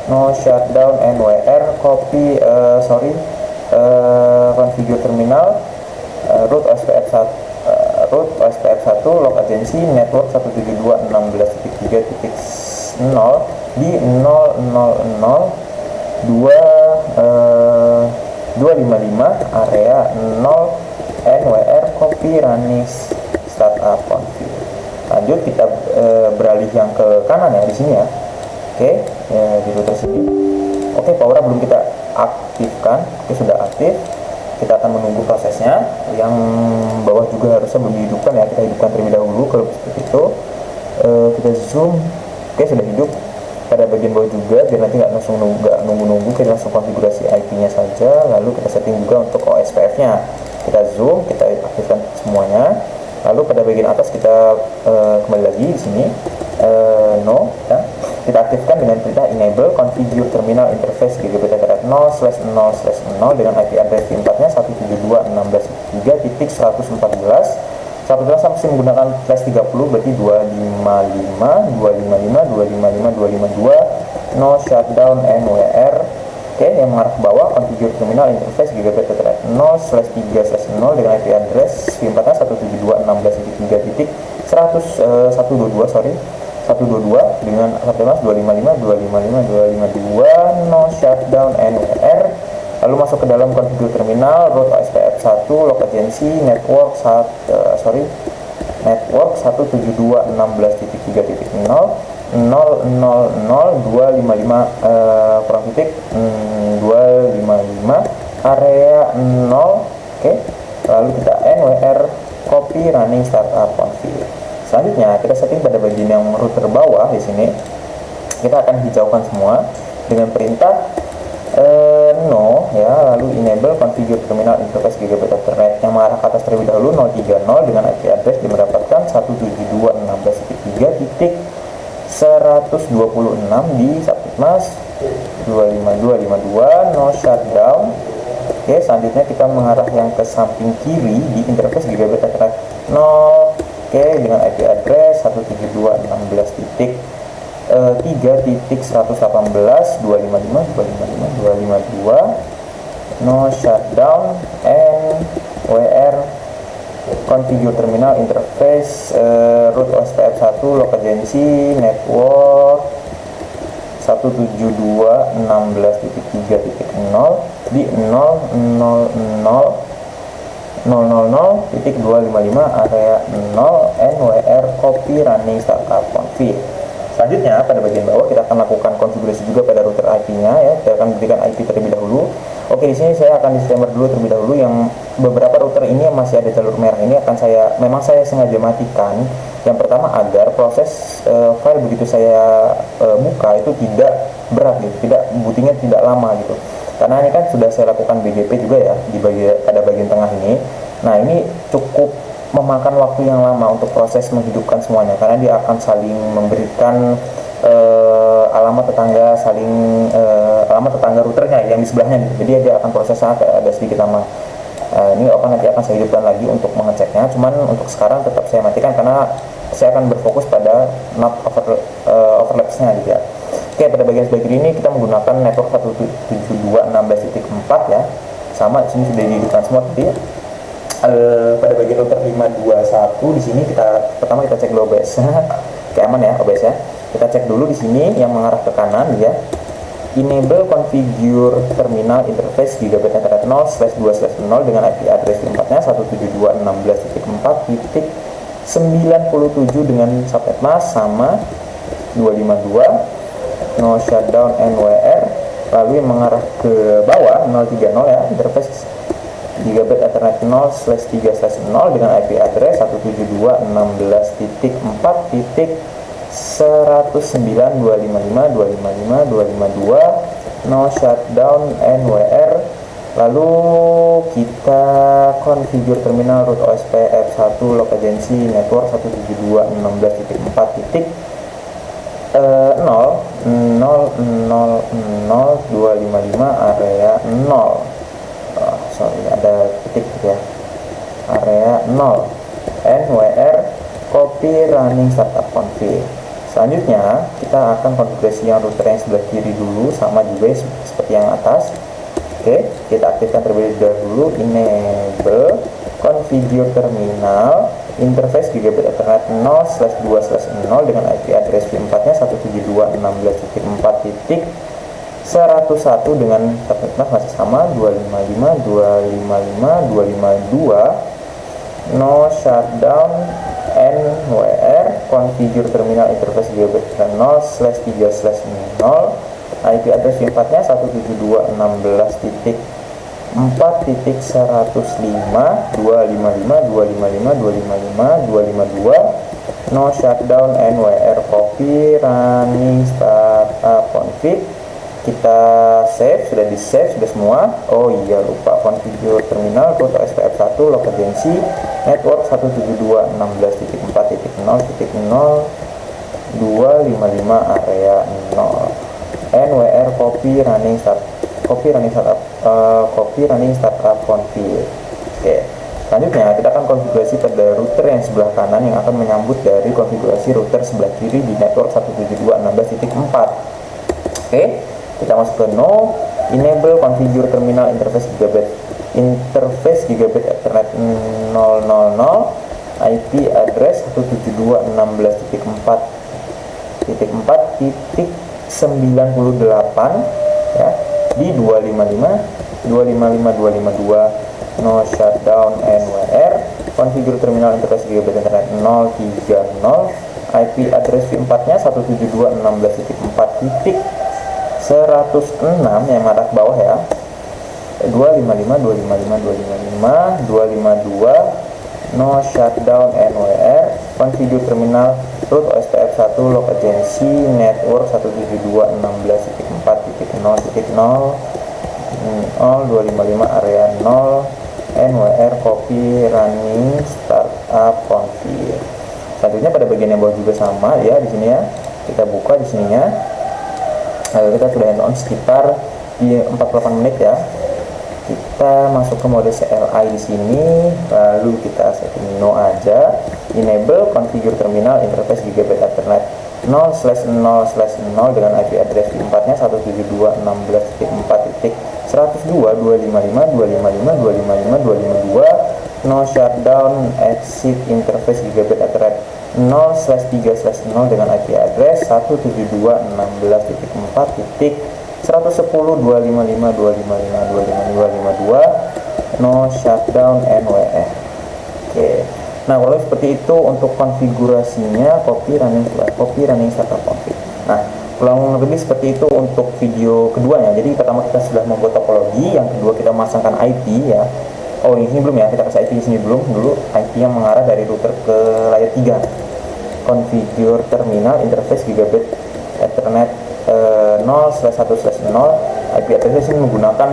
no shutdown NWR copy configure terminal root OSPF 1 log agency network 172.16.3.0 di 0.0.0.255 area 0 NWR copy running startup config. Lanjut kita beralih yang ke kanan ya di sini ya. Oke, di router sini. Oke, power belum kita aktifkan. Oke, sudah aktif. Kita akan menunggu prosesnya. Yang bawah juga harusnya belum dihidupkan ya. Kita hidupkan terlebih dahulu kalau seperti itu. Kita zoom. Oke, sudah hidup. Pada bagian bawah juga biar nanti nggak nunggu-nunggu, kita langsung konfigurasi IP-nya saja. Lalu kita setting juga untuk OSPF-nya. Kita zoom, kita aktifkan semuanya. Lalu pada bagian atas kita kembali lagi di sini. No, ya. Kita aktifkan dengan perintah enable configure terminal interface gigabit Ethernet 0/0/0 dengan IP address V4-nya 172.16.3.114. Subnet masih menggunakan slash 30 berarti 255 255 255 252, no shutdown NWR. Oke, yang mengarah ke bawah configure terminal interface gigabit Ethernet 0/3/0 dengan IP address V4-nya 172.16.3.122 dengan subnet mask 255 255 252, no shutdown NWR. Lalu masuk ke dalam configure terminal root OSPF 1 log agency network 172.16.3.0.0.0.255 area 0. Oke, lalu kita NWR copy running startup config. Selanjutnya kita setting pada bagian yang router bawah di sini. Kita akan hijaukan semua dengan perintah no ya, lalu enable configure terminal interface gigabit Ethernet yang mengarah ke atas terlebih dahulu 030 dengan IP address yang mendapatkan 172.16.3.126 di subnet mask 25252, no shutdown. Oke, selanjutnya kita mengarah yang ke samping kiri di interface gigabit Ethernet 0. Oke, dengan IP address 172.16.3.118 255 no shutdown NWR configure terminal interface root OSPF 1 log agency network 172.16.3.0 di 0.0.0.255 area 0 NWR copy running startup config. Selanjutnya pada bagian bawah kita akan lakukan konfigurasi juga pada router IP-nya ya. Kita akan berikan IP terlebih dahulu. Oke, di sini saya akan disclaimer dulu terlebih dahulu yang beberapa router ini yang masih ada jalur merah ini akan memang saya sengaja matikan. Yang pertama agar proses file begitu saya buka itu tidak berat gitu, bootingnya tidak lama gitu. Karena ini kan sudah saya lakukan BGP juga ya pada bagian tengah ini. Nah, ini cukup memakan waktu yang lama untuk proses menghidupkan semuanya karena dia akan saling memberikan alamat tetangga routernya yang di sebelahnya gitu. Jadi dia akan prosesnya ada sedikit lama. Ini nanti akan saya hidupkan lagi untuk mengeceknya, cuman untuk sekarang tetap saya matikan karena saya akan berfokus pada not overlapsnya gitu ya. Oke, pada bagian sebelah kiri ini kita menggunakan network 172.16.4 ya, sama di sini sudah dihidupkan semua tadi. Pada bagian router 521 di sini pertama kita cek dulu OBS kayak aman ya OBS ya. Kita cek dulu di sini yang mengarah ke kanan ya. Enable configure terminal interface gigabit ethernet 0/2/0 dengan IP address tempatnya 172.16.4.97 dengan subnet mask sama 252 no shutdown NWR. Lalu yang mengarah ke bawah 030 ya, interface gigabit ethernet 0/3/0 dengan IP address 172.16.4.109.255.255.252 no shutdown NWR. Lalu kita configure terminal root OSPF1 local agency network 172.16.4.0.0.0.0.255 area 0. Sorry, ada titik ya, area 0 NWR copy running startup config. Selanjutnya kita akan konfigurasi yang router yang sebelah kiri dulu, sama juga seperti yang atas. Oke, kita aktifkan terlebih dahulu enable configure terminal interface gigabit ethernet 0/2/0 dengan IP address V4 nya 172.16.4.101 dengan subnet mask masih sama 255.255.252 no shutdown NWR configure terminal interface gigabit ethernet 0/3/0 IP address V4 nya 172.16.4.105.255.255.255.252 no shutdown NWR copy running startup config. Kita save, sudah di save sudah semua. Oh iya, lupa configure terminal root OSPF1 local agency network 172.16.4.0.0.255 area 0 NWR copy running startup config. Oke, selanjutnya kita akan konfigurasi pada router yang sebelah kanan yang akan menyambut dari konfigurasi router sebelah kiri di network 172.16.4. Oke, kita masuk ke no enable configure terminal interface gigabit ethernet 000 IP address 172.16.4.98 ya, di 255.255.252 no shutdown NWR configure terminal interface gigabit ethernet 030 IP address V4 nya 172.16.4.106 yang arah ke bawah ya, 255.255.255.252 no shutdown NWR configure terminal root OSPF1 local agency network 172.16.4.0.0.0.255 area 0 NWR copy running startup config. Selanjutnya pada bagian yang bawah juga sama ya, di sini ya kita buka di sininya. Kita sudah hand on sekitar di 48 menit ya. Kita masuk ke mode CLI di sini, lalu kita setting no aja. Enable configure terminal interface gigabit ethernet 0/0/0 dengan IP address V4 nya 172.16.4.102.255.255.255.252 no shutdown exit interface gigabit ethernet 0/3/0 dengan IP address 172.16.4.110.255.255.255.252 no shutdown NWR. Oke, nah kalau seperti itu untuk konfigurasinya copy running startup config. Nah, kurang lebih seperti itu untuk video keduanya. Jadi pertama kita sudah membuat topologi, yang kedua kita memasangkan IP ya. Oh, ini belum ya, kita kasih IP di sini belum dulu. IP yang mengarah dari router ke layer 3. Configure terminal interface gigabit ethernet 0/1/0. IP address ini menggunakan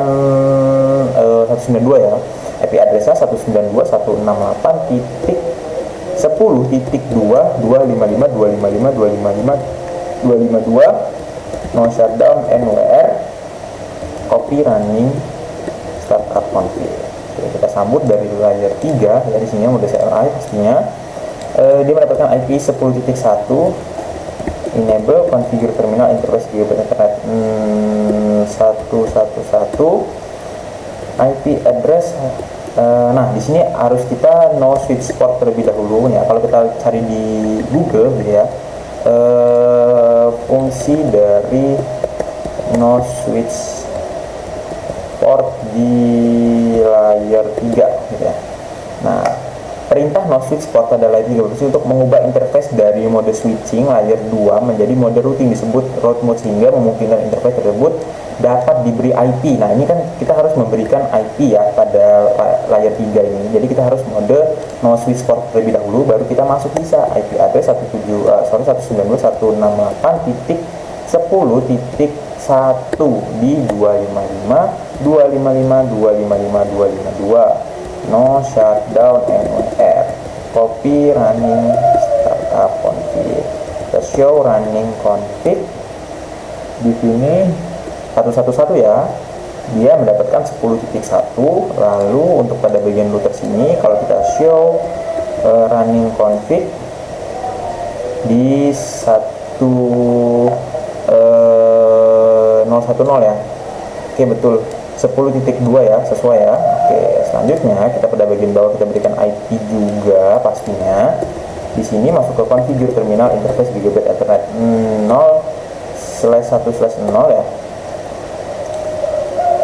192 ya. IP addressnya 192.168.10.255.255.255.252 no shutdown NWR copy running startup config. Oke, kita sambut dari layer 3 ya, di sini mode CLI pastinya. Dia mendapatkan IP 10.1, enable configure terminal interface gigabit ethernet 111, IP address. Nah, di sini harus kita no switch port terlebih dahulu ya. Kalau kita cari di Google gitu ya, fungsi dari no switch port di layer 3 gitu ya. Nah, perintah no switch port pada layer 3 berfungsi untuk mengubah interface dari mode switching layer 2 menjadi mode routing, disebut route mode, sehingga memungkinkan interface tersebut dapat diberi IP. Nah, ini kan kita harus memberikan IP ya pada layer 3 ini. Jadi kita harus mode no switch port terlebih dahulu, baru kita masuk bisa IP address 192.168.10.1 di 255.255.255.252 no shutdown NWR, copy running startup config, kita show running config. Di sini 111 ya, dia mendapatkan 10.1. lalu untuk pada bagian router sini, kalau kita show running config di 1010 ya. Oke, betul 10.2 ya, sesuai ya. Oke, selanjutnya kita pada bagian bawah kita berikan IP juga pastinya. Di sini masuk ke configure terminal interface gigabit ethernet 0/1/0 ya.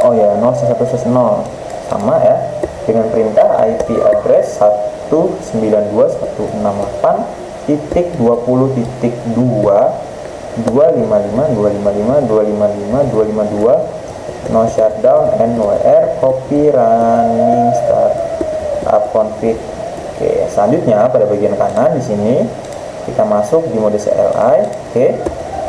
Oh ya, 0/1/0 sama ya, dengan perintah IP address 192.168.255.255.255.252 no shutdown NWR, copy running startup config. Oke, selanjutnya pada bagian kanan di sini kita masuk di mode CLI. Oke,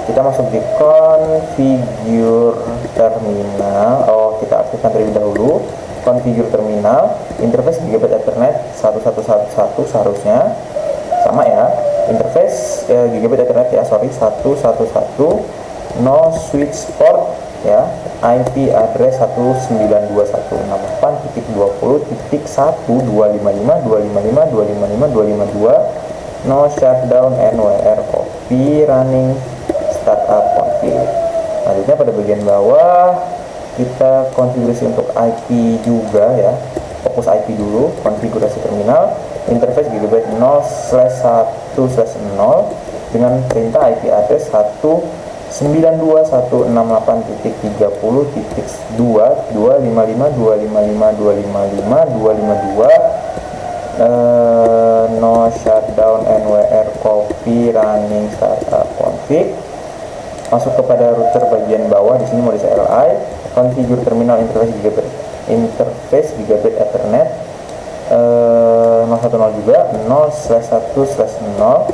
kita masuk di configure terminal. Kita aktifkan terlebih dahulu configure terminal interface gigabit ethernet 1111 seharusnya sama ya, interface gigabit ethernet ya, 111 no switch port ya, IP address 192.120.1.255.255.255.252 no shutdown NWR, copy running startup config. Selanjutnya pada bagian bawah kita konfigurasi untuk IP juga ya, fokus IP dulu, konfigurasi terminal interface gigabit 0/1/0 dengan perintah IP address 192.168.255.255.255.252 no shutdown NWR, copy running startup config. Masuk kepada router bagian bawah, di sini mode CLI, configure terminal interface gigabit ethernet 010 juga 0/1/0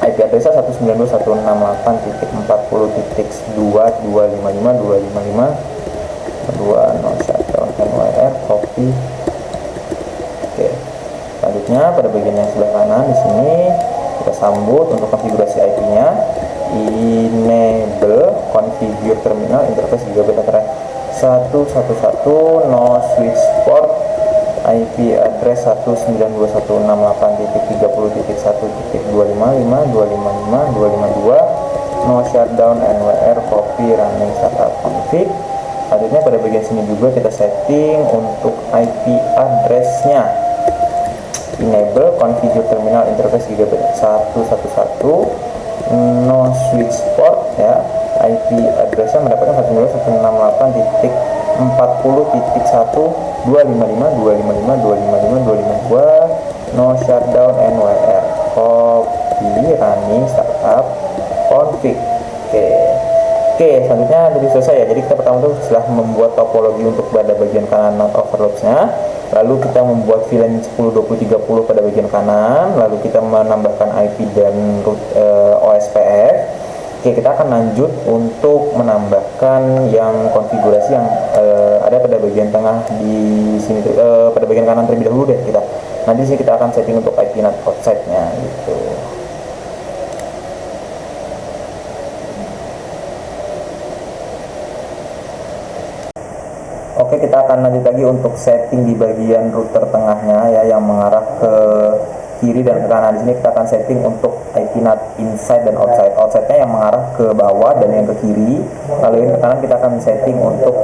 IP address 192.168.255.255.255.2 no shutdown NWR, copy. Oke, selanjutnya pada bagian yang sebelah kanan di sini kita sambut untuk konfigurasi IP-nya, enable configure terminal interface gigabit ethernet 111 no switch port IP address 192.168.1.255.255.252 no shutdown NWR, copy running startup config. Selanjutnya pada bagian sini juga kita setting untuk IP address-nya, enable configure terminal interface gigabit 111 no switch port ya, IP address-nya mendapatkan 192.168.255.255.255.255.252 no shutdown NWR, copy running startup config. Oke, selanjutnya jadi selesai ya. Jadi kita pertama itu setelah membuat topologi untuk pada bagian kanan not overloads-nya, lalu kita membuat VLAN 10.20.30 pada bagian kanan, lalu kita menambahkan IP dan root OSPF. Oke, kita akan lanjut untuk menambahkan yang konfigurasi yang ada pada bagian tengah di sini, pada bagian kanan terlebih dahulu deh kita. Nanti sini kita akan setting untuk IP NAT outside-nya gitu. Oke, kita akan lanjut lagi untuk setting di bagian router tengahnya ya, yang mengarah ke kiri dan ke kanan. Di sini kita akan setting untuk IP NAT inside dan outside. Outside-nya yang mengarah ke bawah dan yang ke kiri. Lalu yang ke kanan kita akan setting untuk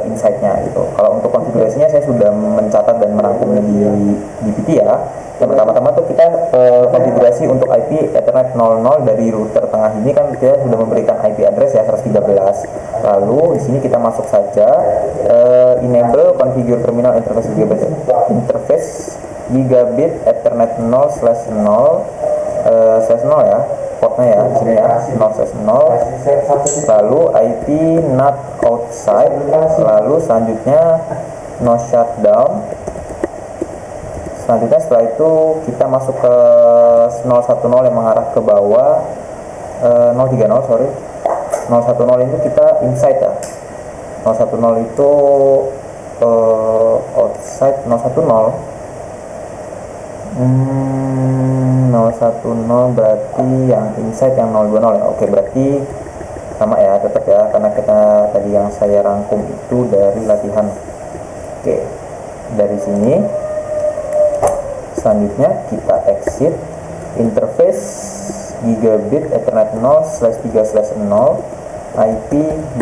inside-nya gitu. Kalau untuk konfigurasinya saya sudah mencatat dan merangkumnya di PT ya. Yang pertama-tama tuh kita konfigurasi untuk IP Ethernet 00 dari router tengah ini kan kita sudah memberikan IP address ya 113. Lalu di sini kita masuk saja enable configure terminal interface gigabit Ethernet 0/0/0 ya, portnya ya di sini ya 0/0. Lalu IP NAT outside, lalu selanjutnya no shutdown. Selanjutnya setelah itu kita masuk ke 010 yang mengarah ke bawah, 030 sorry, 010 itu kita inside ya, 010 itu outside 010. 010 berarti yang inside yang 020 ya. Oke, berarti sama ya, tetap ya, karena kita tadi yang saya rangkum itu dari latihan. Oke, dari sini selanjutnya kita exit interface gigabit Ethernet 0/3/0 IP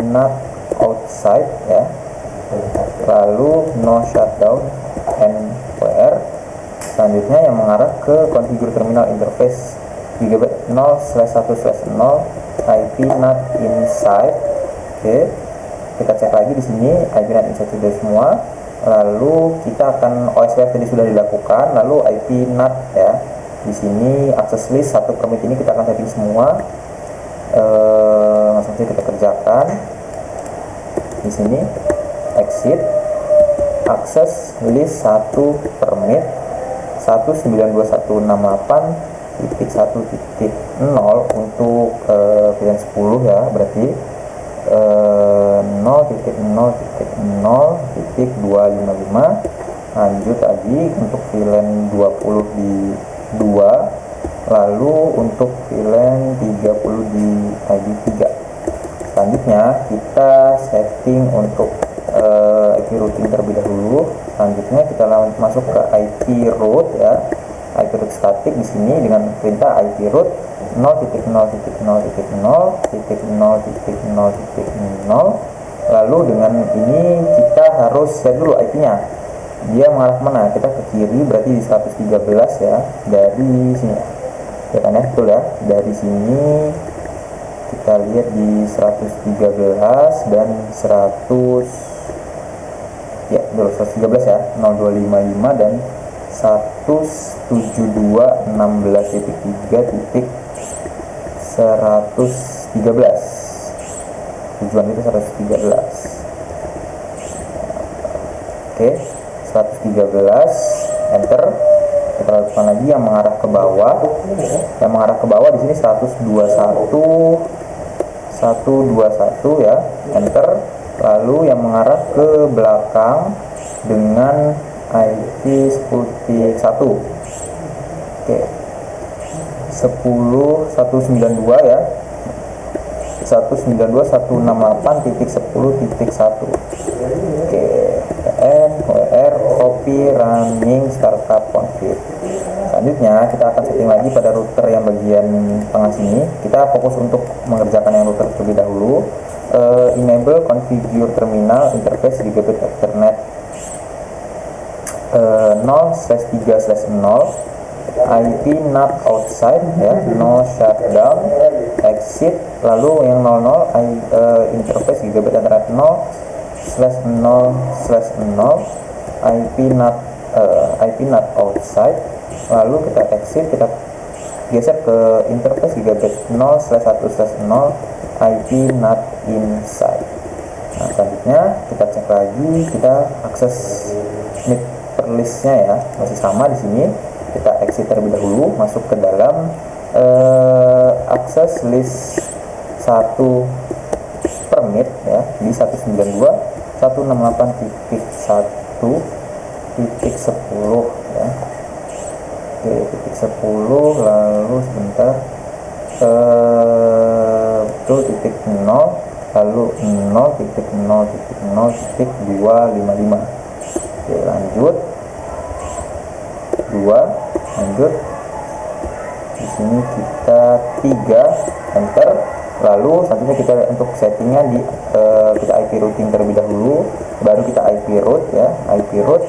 NAT outside ya, lalu no shutdown NWR. Selanjutnya yang mengarah ke configure terminal interface gigabit 0/1/0 IP NAT inside. Oke, kita cek lagi di sini IP NAT inside sudah semua. Lalu kita akan OSPF tadi sudah dilakukan, lalu IP NAT ya. Di sini access list satu permit ini kita akan setting semua. Langsung saja kita kerjakan. Di sini exit access list 1 permit 192.168.1.0 untuk pilihan 10 ya, berarti 0.0.0.255. lanjut lagi untuk VLAN 20 di 2, lalu untuk VLAN 30 di ID 3. Selanjutnya kita setting untuk IP routing terlebih dahulu. Selanjutnya kita masuk ke IP root ya, IP root static di sini dengan perintah IP root 0.0.0.0.0.0. Lalu dengan ini kita harus set dulu IP-nya. Dia mengarah mana? Kita ke kiri, berarti di 113 ya, dari sini. Ya kan ya, betul ya. Dari sini kita lihat di 113 dan 100 ya, 113 ya, 0255 dan 117.16.3.113. Tujuan itu 113. Oke, 113 enter. Kita lakukan lagi yang mengarah ke bawah. Yang mengarah ke bawah di sini 121 ya, enter. Lalu yang mengarah ke belakang dengan IP 10.1. Oke, 19192 ya, 192.168.10.1. Oke, WR copy running startup config. Selanjutnya kita akan setting lagi pada router yang bagian tengah sini. Kita fokus untuk mengerjakan yang router terlebih dahulu. Enable configure terminal interface gigabit Ethernet 0/3/0 IP NAT outside ya, no shutdown exit. Lalu yang 00 interface gigabit Ethernet 0/0/0 IP NAT outside. Lalu kita exit, kita geser ke interface gigabit 0/1/0 IP NAT inside. Nah, selanjutnya kita cek lagi, kita akses NIC per listnya ya, masih sama di sini. Kita exit terlebih dahulu, masuk ke dalam akses list 1 permit ya, di 192.168.1.10 ya. Oke, titik 10, lalu sebentar betul titik 0, lalu 0.0.0.255. Oke, lanjut 2, lanjut di sini kita 3, enter. Lalu selanjutnya kita untuk settingnya kita IP routing terlebih dahulu, baru kita IP route ya, IP route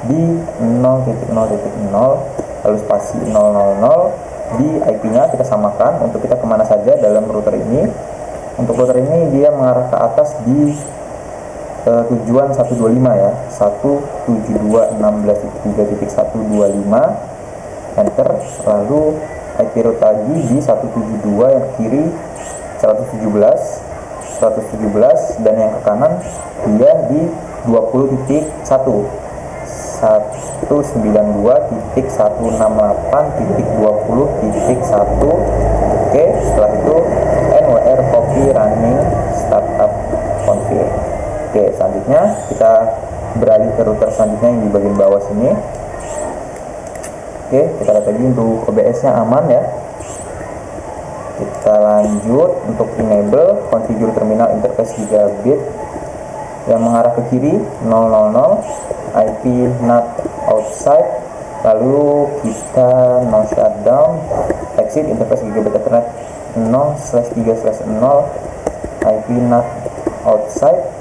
di 0.0.0 lalu spasi 000. Di IP-nya kita samakan untuk kita kemana saja dalam router ini. Untuk router ini dia mengarah ke atas di tujuan 125 ya, 172.16.3.125, enter. Lalu IP route lagi di 172, yang ke kiri 117 dan yang ke kanan dia di 20.1 192.168.20.1. Oke, setelah itu NWR copy running startup config. Oke, selanjutnya kita beralih ke router selanjutnya yang di bagian bawah sini. Oke, kita lihat lagi untuk OBS nya aman ya. Kita lanjut untuk enable configure terminal interface gigabit yang mengarah ke kiri 000, IP NAT outside, lalu kita no shutdown, exit interface gigabit ethernet 0/3/0, IP NAT outside,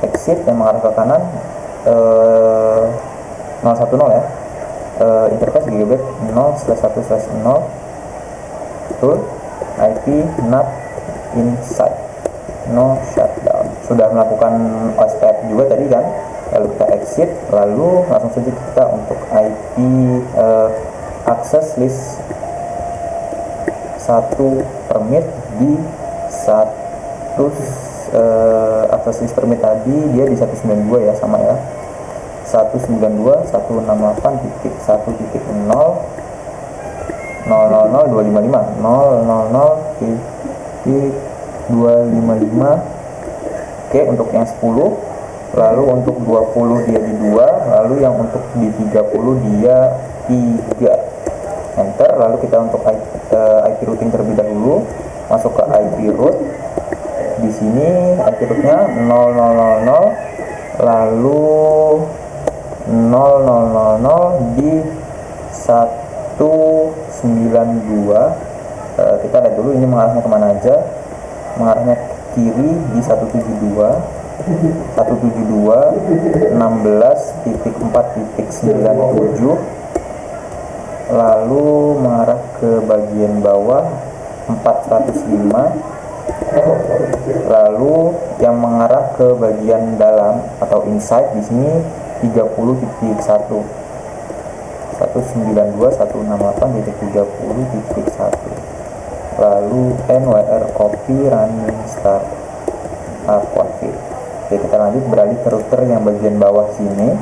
exit yang mengarah ke kanan 010 ya, interface gigabit 0/1/0, betul, IP NAT inside, no shutdown. Sudah melakukan OSPF juga tadi kan, lalu kita exit, lalu langsung saja kita untuk IP access list 1 permit di access list permit tadi dia di 192 ya, sama ya, 192.1.000.255. Oke, untuk yang 10, lalu untuk 20 dia di 2, lalu yang untuk di 30 dia 3, enter. Lalu kita untuk IP routing terlebih dahulu, masuk ke IP route. Di sini IP route-nya 0000, lalu 0000 di 192. Kita lihat dulu ini mengarahnya kemana aja. Mengarahnya ke kiri di 172.16.4.97, lalu mengarah ke bagian bawah 405, lalu yang mengarah ke bagian dalam atau inside di sini 30.1, 192.168.30.1, lalu NWR copy running start config. Oke, kita lanjut beralih ke router yang bagian bawah sini.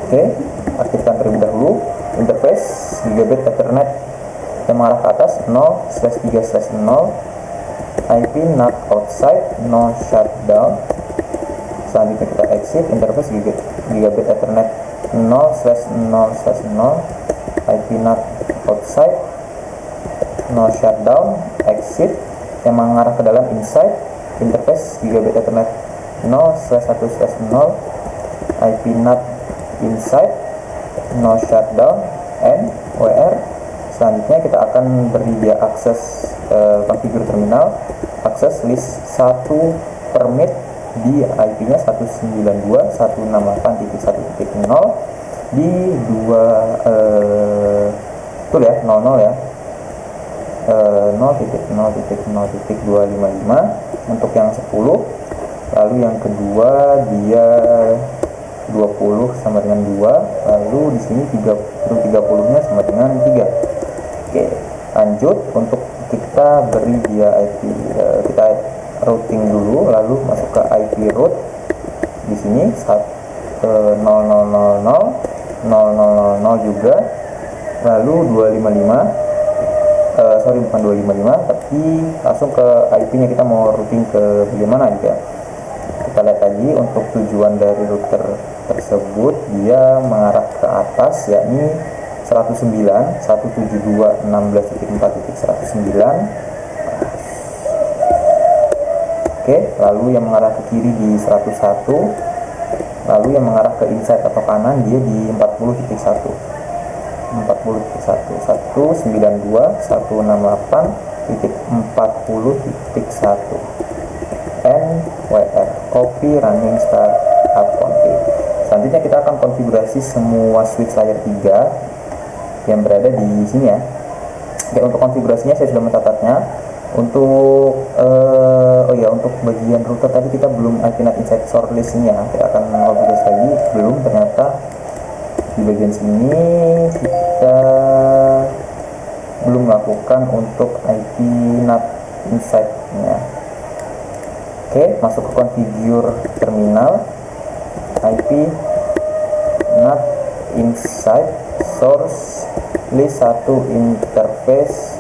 Oke, aktifkan terlebih dahulu interface gigabit ethernet yang mengarah ke atas 0/3/0, IP NAT outside, no shutdown. Selanjutnya kita exit interface gigabit ethernet 0/0/0, IP NAT outside, no shutdown, exit yang mengarah ke dalam inside interface gigabit ethernet 0/1/0, IP NAT inside, no shutdown, NWR. Selanjutnya kita akan beri dia akses configure terminal, akses list 1 permit di IP-nya 192.168.1.0 di 2 betul ya, 00 ya, 0.0.0.255 untuk yang 10. Lalu yang kedua dia 20 sama dengan 2, lalu di sini 30 nya sama dengan 3. Oke, lanjut untuk kita beri dia IP, kita routing dulu, lalu masuk ke IP route. Di sini 0000 juga, lalu 255, sorry bukan 255 tapi langsung ke IP-nya, kita mau routing ke bagaimana gitu ya. Kita lihat tadi untuk tujuan dari router tersebut dia mengarah ke atas, yakni 109, 172.16.4.109. Oke, lalu yang mengarah ke kiri di 101, lalu yang mengarah ke inside atau kanan dia di 40.1, 192.168.40.1 NWR copy running startup config. Selanjutnya kita akan konfigurasi semua switch layer 3 yang berada di sini ya. Oke, untuk konfigurasinya saya sudah mencatatnya. Untuk untuk bagian router tadi kita belum IP NAT inside source list-nya. Kita akan konfigurasi lagi, belum, ternyata di bagian sini kita belum melakukan untuk IP NAT inside-nya. Oke, masuk ke configure terminal, IP NAT inside source list 1 interface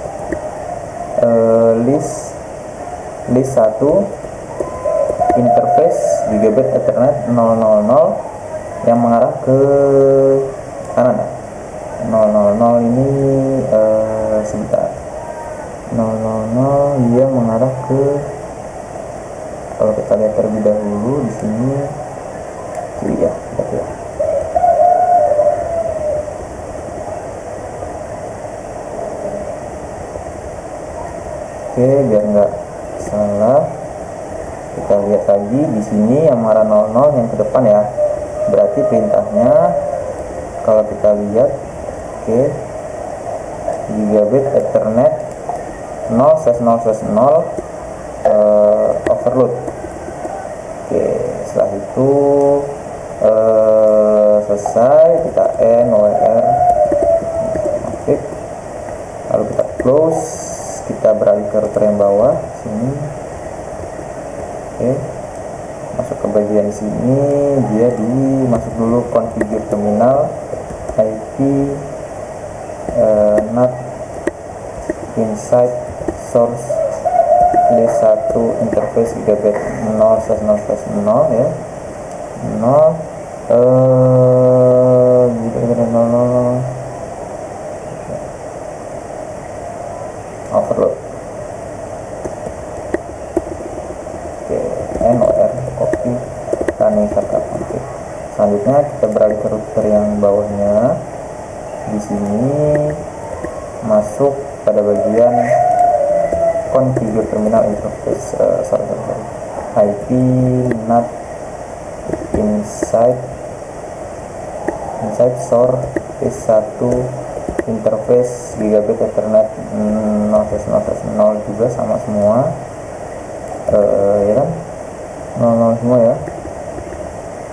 list 1 interface gigabit ethernet 000 yang mengarah ke kanan. 000 ini sebentar, 000 dia mengarah ke, kalau kita lihat terlebih dahulu di sini kiri ya, berarti ya. Oke, biar nggak salah, kita lihat lagi di sini yang mengarah 00 yang ke depan ya. Berarti perintahnya kalau kita lihat, oke, gigabit ethernet 0/0/0 overload. Oke, setelah itu selesai, kita NWR aktif, lalu kita close, kita beralih ke router yang bawah sini. Oke, masuk ke bagian sini, dia masuk dulu configure terminal, IP NAT inside source list 1 interface gigabit 0/0/0 ya, 0 overload. Oke, NOR copy running startup config. Selanjutnya kita beralih ke router yang bawahnya. Di sini masuk pada bagian configure terminal interface IP NAT inside source list 1 interface gigabit ethernet 0/0/0 juga sama semua, ya kan, 00 semua ya,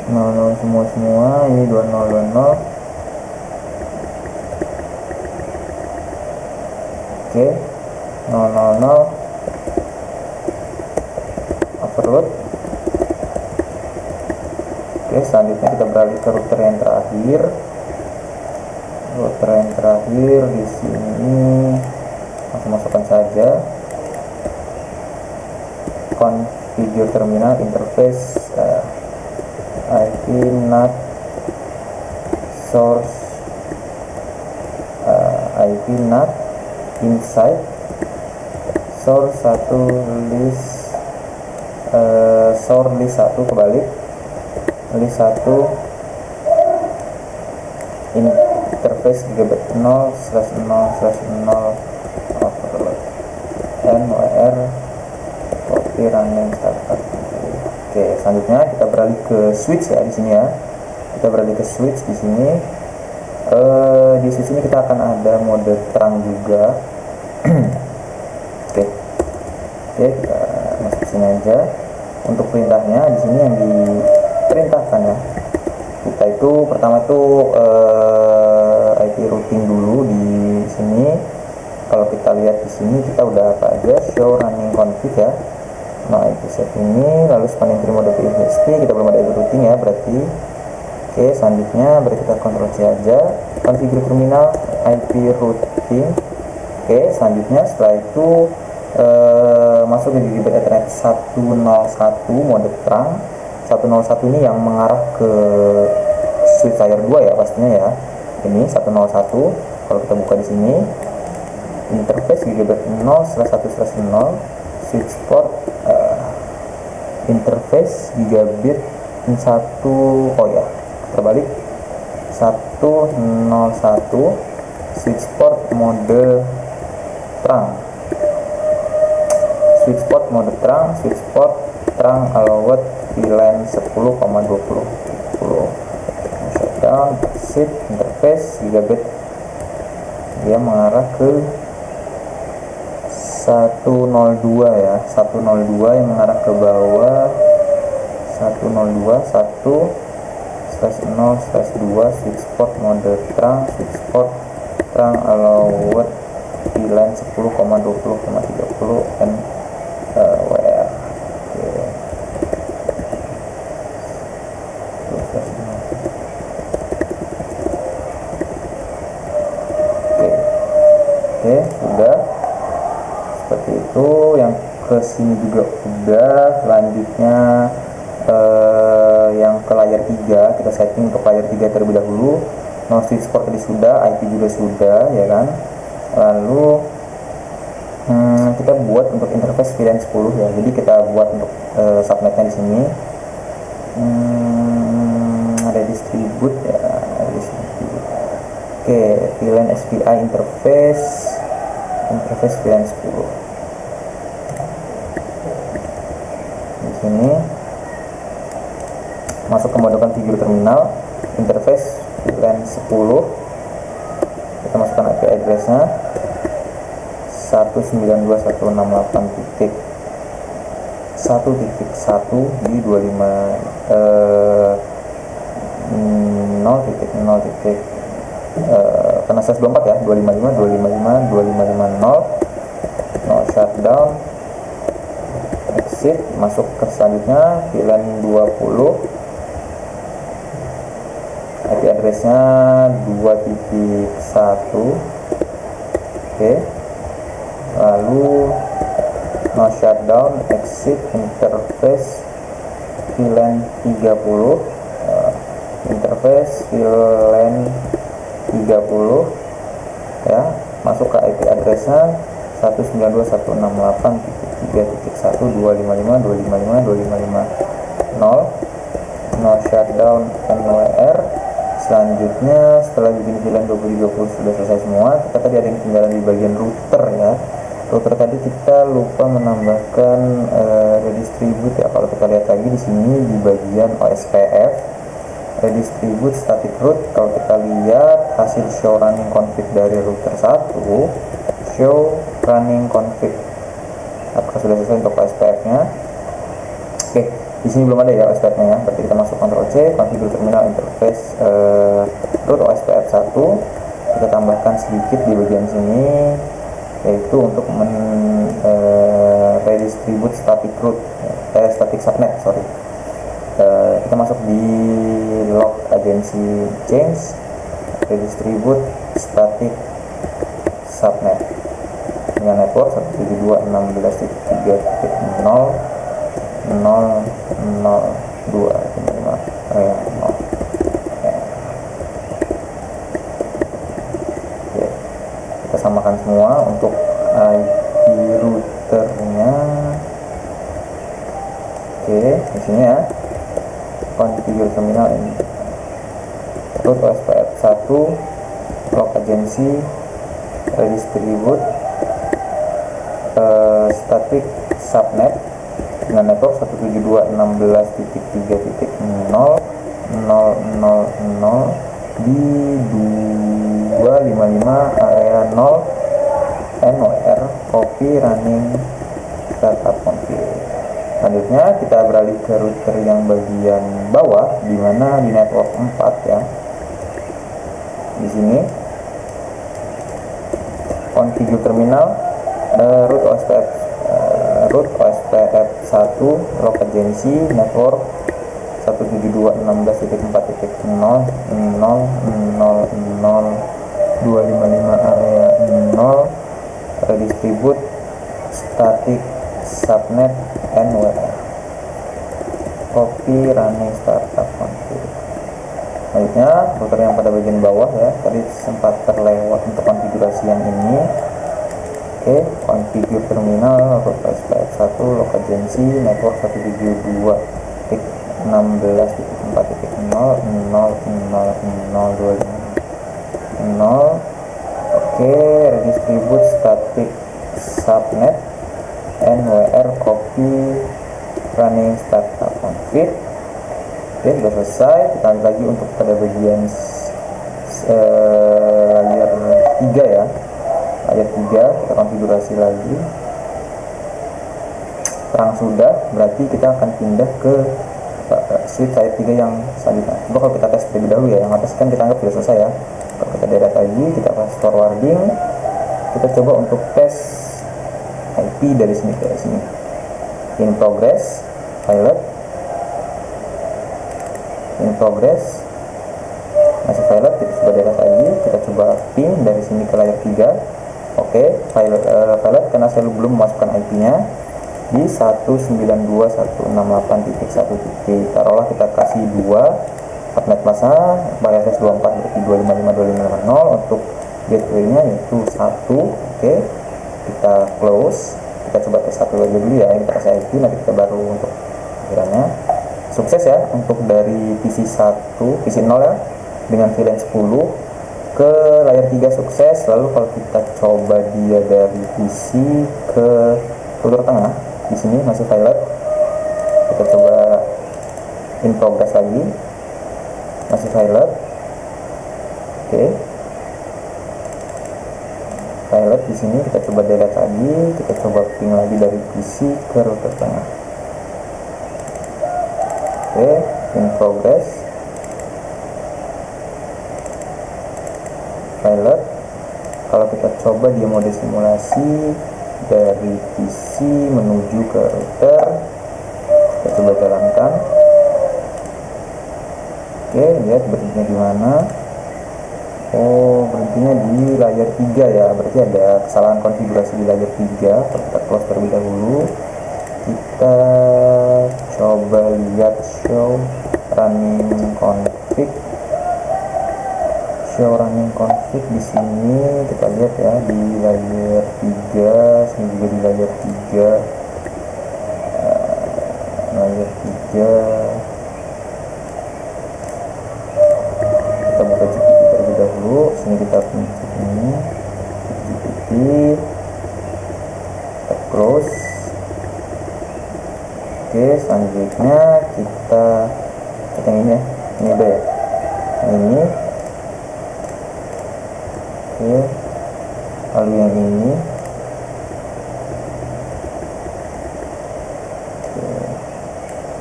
00 semua, ini 2020. Oke, 000 overload. Oke, selanjutnya kita beralih ke router yang terakhir. Router yang terakhir di sini langsung masukkan saja configure terminal interface IP NAT source IP NAT inside source 1 list source list 1 kebalik list 1 interface gigabit 0/0/0 overload NWR copy running startup. Oke, selanjutnya kita beralih ke switch ya di sini ya. Kita beralih ke switch di sini. Di sini kita akan ada mode terang juga. Oke, kita masuk ke sini aja. Untuk perintahnya di sini yang diperintahkan ya. Kita itu pertama tuh IP routing dulu di sini. Kalau kita lihat di sini kita udah apa aja, show running config ya. Nah, IP set ini, lalu spanning tree mode PHP, kita belum ada IP routing ya berarti. Oke, selanjutnya berarti kita Ctrl C aja, configure terminal IP routing. Oke, selanjutnya setelah itu masuk ke gigabit ethernet 101 mode terang. 101 ini yang mengarah ke switch layer 2 ya pastinya ya. Ini 101. Kalau kita buka di sini interface gigabit 0/1/0 switch port interface gigabit 1, oh ya terbalik, 101 switch port mode terang, switch port mode terang, switch port terang allowed VLAN 10,20 shutdown exit interface gigabit, dia mengarah ke 102 ya, 102 yang mengarah ke bawah, 102 1/0/2 switch port mode terang, switch port terang allowed VLAN 10,20,30 and WR. Oke, sudah seperti itu. Yang kesini juga sudah. Selanjutnya yang ke layar 3 kita setting untuk layar 3 terlebih dahulu. No switch port tadi sudah, IP juga sudah ya kan. Lalu kita buat untuk interface VLAN 10 ya. Jadi kita buat untuk subnetnya di sini. Redistribute ya, redistribute. Oke, VLAN SPI interface VLAN 10. Di sini masuk ke mode configure terminal, interface VLAN 10. Kita masukkan IP address-nya 192.168.1.1 di 25 0.0 karena SAS 24 ya, 255.255.255.0 no shutdown exit, masuk ke selanjutnya VLAN 20, IP address-nya 2.1. oke, lalu no shutdown exit interface VLAN 30, interface VLAN 30 ya, masuk ke IP address-nya 192.168.3.1.255.255.255.0 no shutdown NWR. Selanjutnya setelah bikin VLAN 2030 sudah selesai semua, kita tadi ada yang tinggalan di bagian router ya. Router tadi kita lupa menambahkan redistribute ya. Kalau kita lihat lagi di sini di bagian OSPF redistribute static root, kalau kita lihat hasil show running config dari router 1, show running config, apakah sudah selesai untuk OSPF-nya? Oke, di sini belum ada ya OSPF-nya ya. Berarti kita masuk Ctrl C, configure terminal interface root OSPF 1. Kita tambahkan sedikit di bagian sini, yaitu untuk redistribute static root, static subnet, sorry. Kita masuk di log agency change, redistribute static subnet dengan network 172.16.3.0.002 area 0. Oke, kita samakan semua untuk IP routernya. Oke, di sini ya, configure terminal ini root OSPF 1 log agency redistribute static subnet dengan network 172.16.3.0.000 di 255 area 0 NWR copy running startup config. Selanjutnya kita beralih ke router yang bagian bawah, di mana di network 4 ya. Di sini configure terminal root OSPF 1 log agency network 172.16.4.0.000.255 area 0 redistribute static subnet NWR copy running startup config. Selanjutnya router yang pada bagian bawah ya, tadi sempat terlewat untuk konfigurasi yang ini. Oke, configure terminal SPF1 local agency network 172.16.4.0.0.0.0. Oke, redistribute static subnet NWR copy running startup config. Oke, sudah selesai. Kita lanjut lagi untuk pada bagian layer 3 ya. Layer 3 kita konfigurasi lagi. Terang sudah, berarti kita akan pindah ke switch layer 3 yang selanjutnya. Coba kalau kita tes terlebih dahulu ya, yang atas kan kita anggap sudah selesai ya. Kalau kita delete lagi, kita fast forwarding, kita coba untuk tes IP dari sini ke sini. In progress, pilot, in progress, masih pilot, kita coba delete lagi, kita coba ping dari sini ke layer 3. Oke, pilot karena saya belum memasukkan IP-nya di 192.168.1. Taruhlah kita kasih 2 subnet masa pakai SS 24 berarti 255.255.0 untuk gateway-nya yaitu 1. Oke, kita close, kita coba tes 1 aja dulu ya, kita kasih IP, nanti kita baru untuk akhirannya. Sukses ya untuk dari PC 1, PC 0 ya, dengan VLAN 10 ke layer 3 sukses. Lalu kalau kita coba dia dari PC ke router tengah, di sini masih pilot, kita coba in progress lagi, masih pilot. Oke, pilot di sini kita coba delete lagi, kita coba ping lagi dari PC ke router tengah. Oke, in progress, pilot. Kalau kita coba dia mode simulasi dari PC menuju ke router, kita coba jalankan. Oke, lihat berhentinya di mana. Oh, berhentinya di layer 3 ya, berarti ada kesalahan konfigurasi di layer 3. Kita close terlebih dahulu, kita coba lihat show running config. Show running config di sini kita lihat ya, di layer 3, sini juga di layer 3, layer 3. Kita buka GPT terlebih dahulu, sini kita pencet ini GPT, kita close. Oke, selanjutnya kita yang ini ya, ini udah ya, ini. Oke, lalu yang ini. Oke,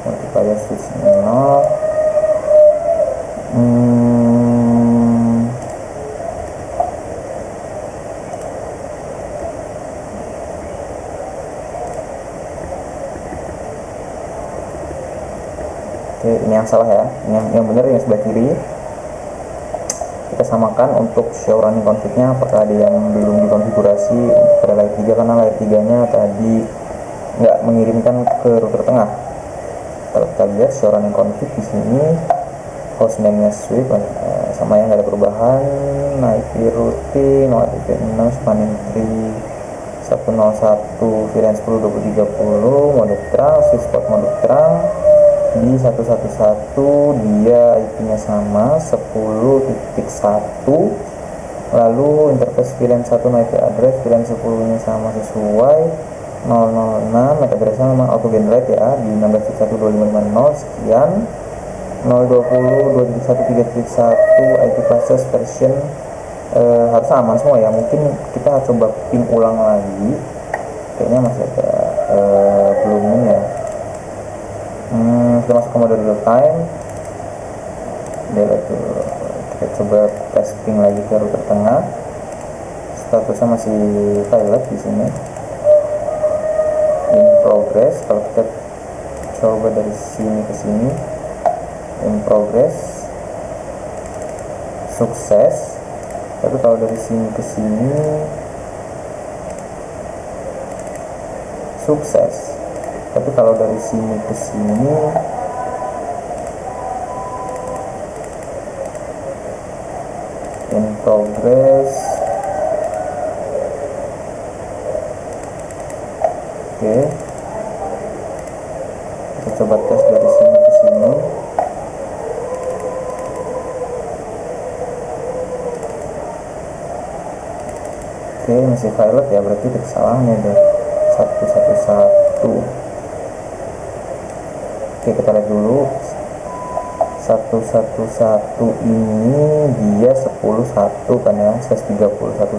multiplier switch 0. Oke, ini yang salah ya, yang benar yang sebelah kiri. Kita samakan untuk show running config-nya, apakah ada yang belum dikonfigurasi pada layer 3, karena layer 3 nya tadi nggak mengirimkan ke router tengah. Kalau kita lihat show running config di sini, hostname-nya switch sama yang nggak ada perubahan, IP routing 0.6 spanning tree 101 VLAN 10 2030 mode terang, switch port mode terang. Di 111 dia IP-nya sama 10.1, lalu interface VLAN 1 IP address VLAN 10 nya sama sesuai 006, MAC address-nya memang auto generate ya di 16.12550 sekian 020 2.1.3.1 IP classes version harus aman semua ya. Mungkin kita coba ping ulang lagi, kayaknya masih ada belum ini ya. Kita masuk ke mode real time, kita coba testing lagi ke router tengah, statusnya masih pilot di sini, in progress. Kalau kita coba dari sini ke sini, in progress, sukses. Tapi kalau dari sini ke sini, sukses. Tapi kalau dari sini ke sini, in progress, Oke, kita coba tes dari sini ke sini. Oke, masih violet ya, berarti kesalahannya ada 111. Oke, kita lihat dulu. 111 ini dia 10.1 kan ya, 131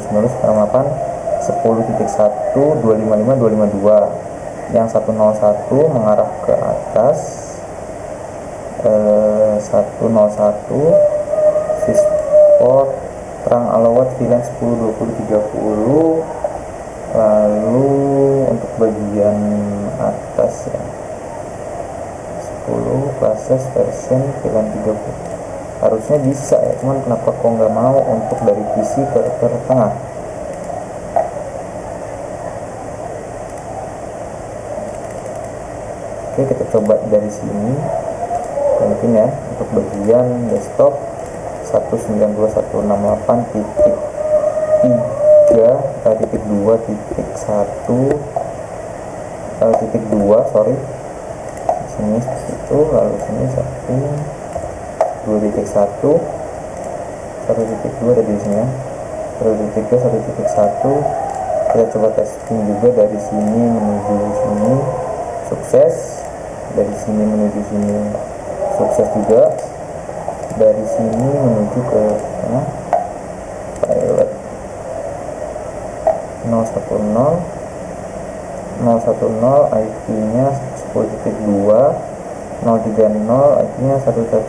sekarang 8 10.1 255 252. Yang 101 mengarah ke atas, 101 Swissport terang alawat VLAN 10 20 30. Lalu untuk bagian atas ya 10 classes version VLAN 30 harusnya bisa ya, cuman kenapa kok nggak mau untuk dari PC ke tengah. Oke, kita coba dari sini mungkin ya. Untuk bagian desktop 192.168.3.2.1.2 sorry, sini itu, lalu sini 2.1 1.2 ada di sini ya, 2.3 1.1. kita coba testing juga dari sini menuju sini, sukses. Dari sini menuju sini sukses juga. Dari sini menuju ke pilot 010 IP nya 10.2 030 IP nya 122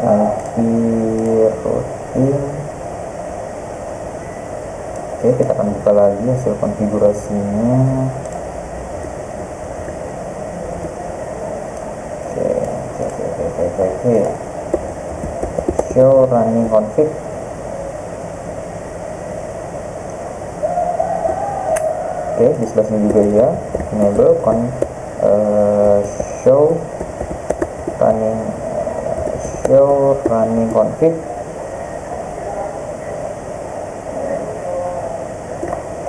IP routing. Oke, kita akan buka lagi hasil konfigurasinya. Oke. Show running config. Oke, di sebelah sini juga ya, enable show running config.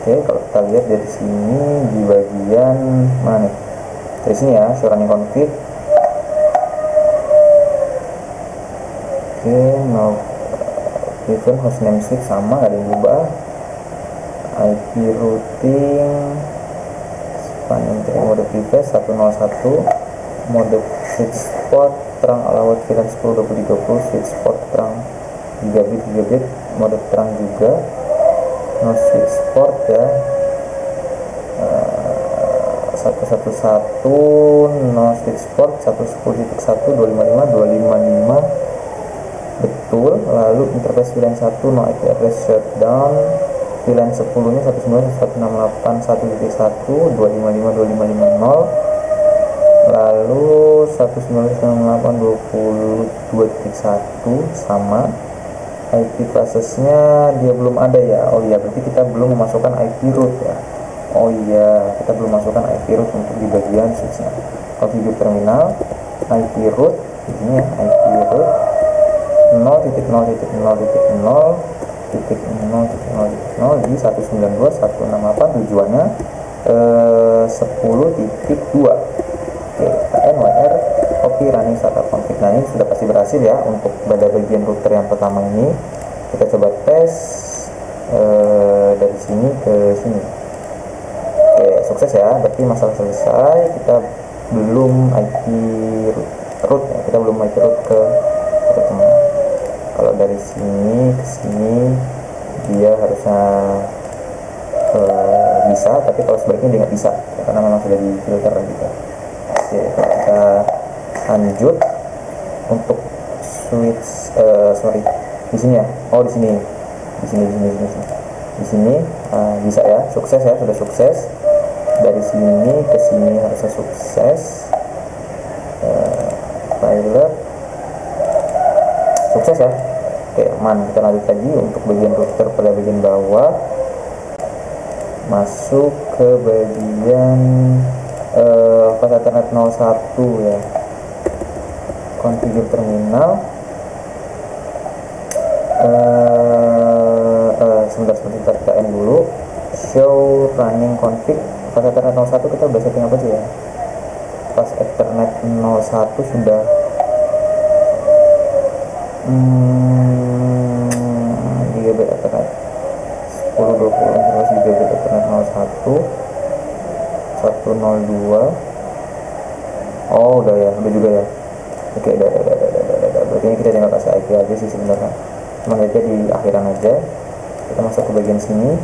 Oke, kalau kita lihat dari sini di bagian mana nih? Dari sini ya, show running config. Oke, mau given hostname switch sama, nggak ada yang berubah. IP routing spanning tree mode previous 101, mode Swissport terang alawat VLAN 10 20 30, Swissport terang 3 bit, mode terang juga, no Swissport ya, 111 no Swissport 110.1 255 betul. Lalu interface VLAN 1 no IP address shutdown, VLAN 10 nya 191.168.1.1 255.2550. lalu 191.820.2.1 sama. IP classes-nya dia belum ada ya. Oh iya, berarti kita belum memasukkan IP root ya. Oh iya, kita belum masukkan IP root untuk di bagian switch-nya. Configure terminal, IP root di sini ya, IP root 0.0.0.0.0 di 192.168, tujuannya 10.2. Oke, NWR copy running startup config. Nah, ini sudah pasti berhasil ya untuk pada bagian router yang pertama ini. Kita coba tes dari sini ke sini. Oke, sukses ya, berarti masalah selesai. Kita belum IP root ya, kita belum IP root ke tengah. Kalau dari sini ke sini dia harusnya bisa, tapi kalau sebaliknya dia nggak bisa ya, karena memang sudah di filter gitu. Oke, kita lanjut untuk switch di sini ya. Oh, di sini bisa ya, sukses ya, sudah sukses. Dari sini ke sini harusnya sukses. Pilot sukses ya. Oke, aman. Kita lanjut lagi untuk bagian router pada bagian bawah, masuk ke bagian Ethernet 01 ya, configure terminal. Sebentar show running config. Pas Ethernet 01 kita udah setting apa sih ya? Pas Ethernet 01 sudah gigabit Ethernet 1020 terus gigabit Ethernet 01 102. Oh udah ya, udah juga ya. Oke, udah. Berarti ini kita tinggal kasih IP aja sih sebenarnya. Cuma aja di akhiran aja. Kita masuk ke bagian sini.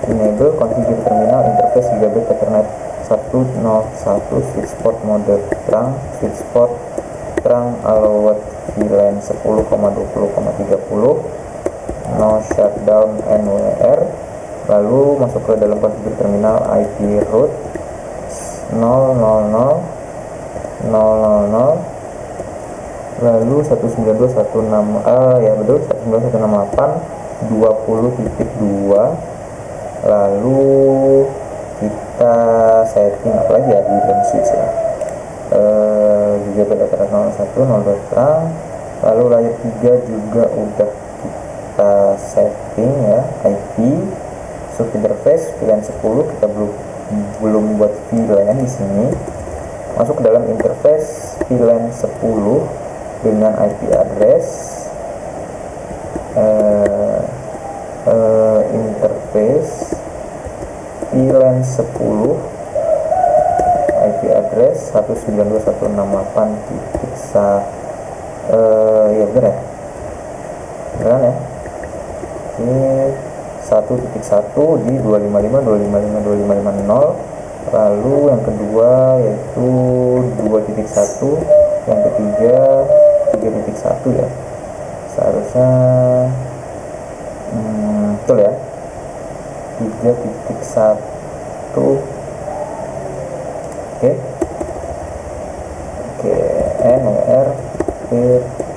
Enable configure terminal interface gigabit Ethernet 101 switch port mode terang switch port terang allowed VLAN 10,20,30 no shutdown NWR. Lalu masuk ke dalam configure terminal IP root 000 lalu 192.168 ya betul 192.168 20.2. lalu kita setting apa lagi ya di dalam switch ya, gigabit Ethernet 01 terang. Lalu layer 3 juga udah kita setting ya, IP sub interface VLAN 10 kita belum buat VLAN di sini. Masuk ke dalam interface VLAN 10 dengan IP address interface VLAN 10 IP address 192.168.1 ya bener ya, beneran ya. Ini 1.1 di 255.255.255.0. Lalu yang kedua yaitu 2.1, yang ketiga 3.1 ya, seharusnya betul ya, 3.1. oke NWR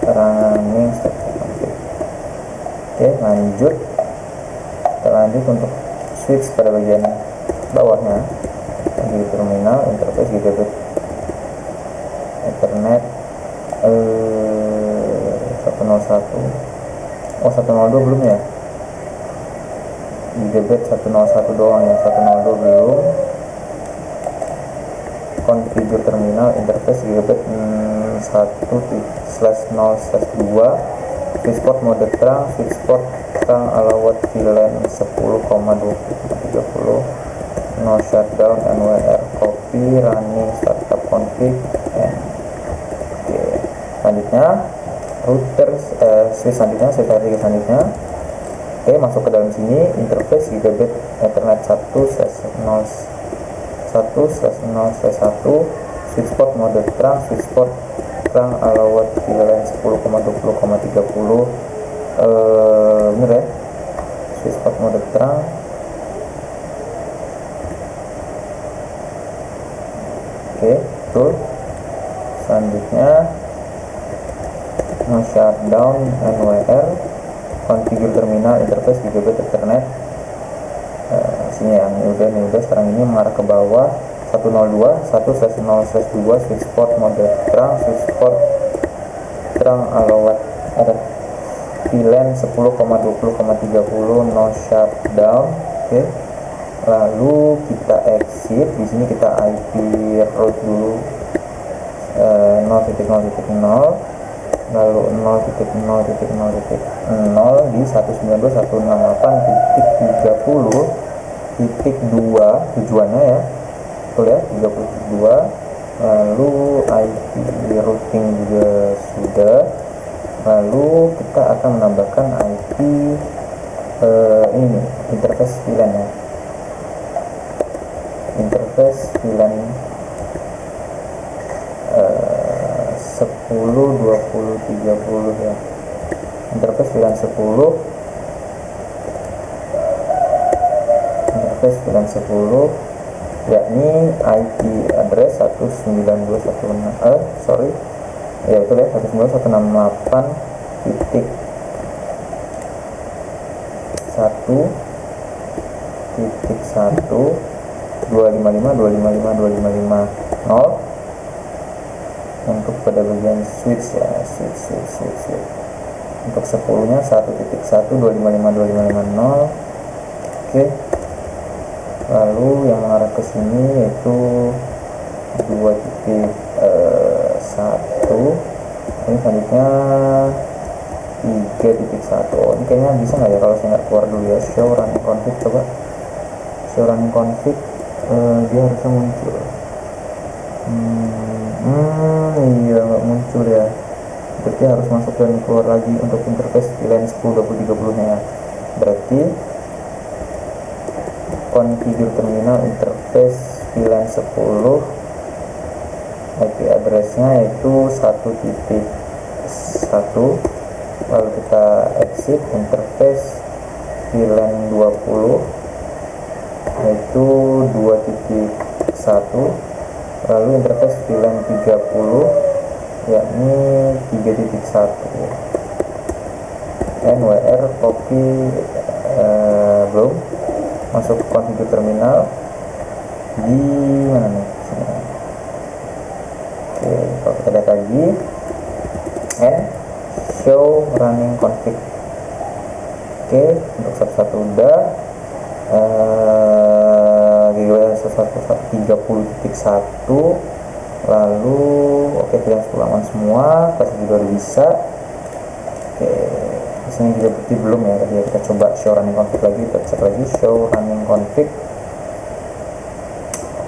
running static. Oke, lanjut. Kita lanjut untuk switch pada bagian bawahnya di terminal interface gigabit Ethernet 101. Oh 102 belum ya, gigabit 101 doang ya, 102 belum. Configure terminal interface gigabit 1/0/2 switch port mode terang switch port terang allowed VLAN 10,20,30 no shutdown NWR copy running startup config and oke. Selanjutnya router switch selanjutnya, switch selanjutnya. Oke, masuk ke dalam sini interface gigabit Ethernet 1/0/1 switch port mode terang switch port terang allowed VLAN 10,20,30 bener ya, switch port mode terang. Oke, betul. Selanjutnya no shutdown NWR configure terminal interface gigabit Ethernet sini ya, ini udah sekarang ini mengarah ke bawah 102.1/0/2 switch port mode terang switch port terang allowed VLAN 10,20,30 no shutdown. Oke. Lalu kita exit, di sini kita IP root dulu 0.0.0 lalu 0.0.0 di 192.168.30.2 tujuannya ya, betul ya, 32. Lalu IP routing juga sudah. Lalu kita akan menambahkan IP ini nih, interface VLAN ya, interface VLAN 10, 20, 30 ya, interface VLAN 10, interface VLAN 10 yakni IP address 192.168 ya betul ya, 192.1.1.255.255.255.0 untuk pada bagian switch ya, switch. Untuk 10 nya 1.1.255.255.0. oke. lalu yang mengarah ke sini yaitu 2.1. ini selanjutnya 3.1. ini kayaknya bisa nggak ya kalau saya nggak keluar dulu ya. Show running config, coba show running config, dia harusnya muncul. Iya nggak muncul ya, berarti harus masuk dan keluar lagi untuk interface VLAN 10.20.30 nya ya. Berarti configure terminal interface VLAN 10, IP addressnya yaitu 1.1, lalu kita exit interface VLAN 20 yaitu 2.1, lalu interface VLAN 30 yakni 3.1, NWR copy, belum masuk ke configure terminal di mana nih sini. Oke, kalau kita lihat lagi and show running config. Oke, untuk satu-satu udah. GWS 1.30.1 lalu oke, pilih ulangan semua, pasti juga udah bisa. Oke, disini juga bukti belum ya, tadi kita coba show running config lagi, kita cek lagi show running config.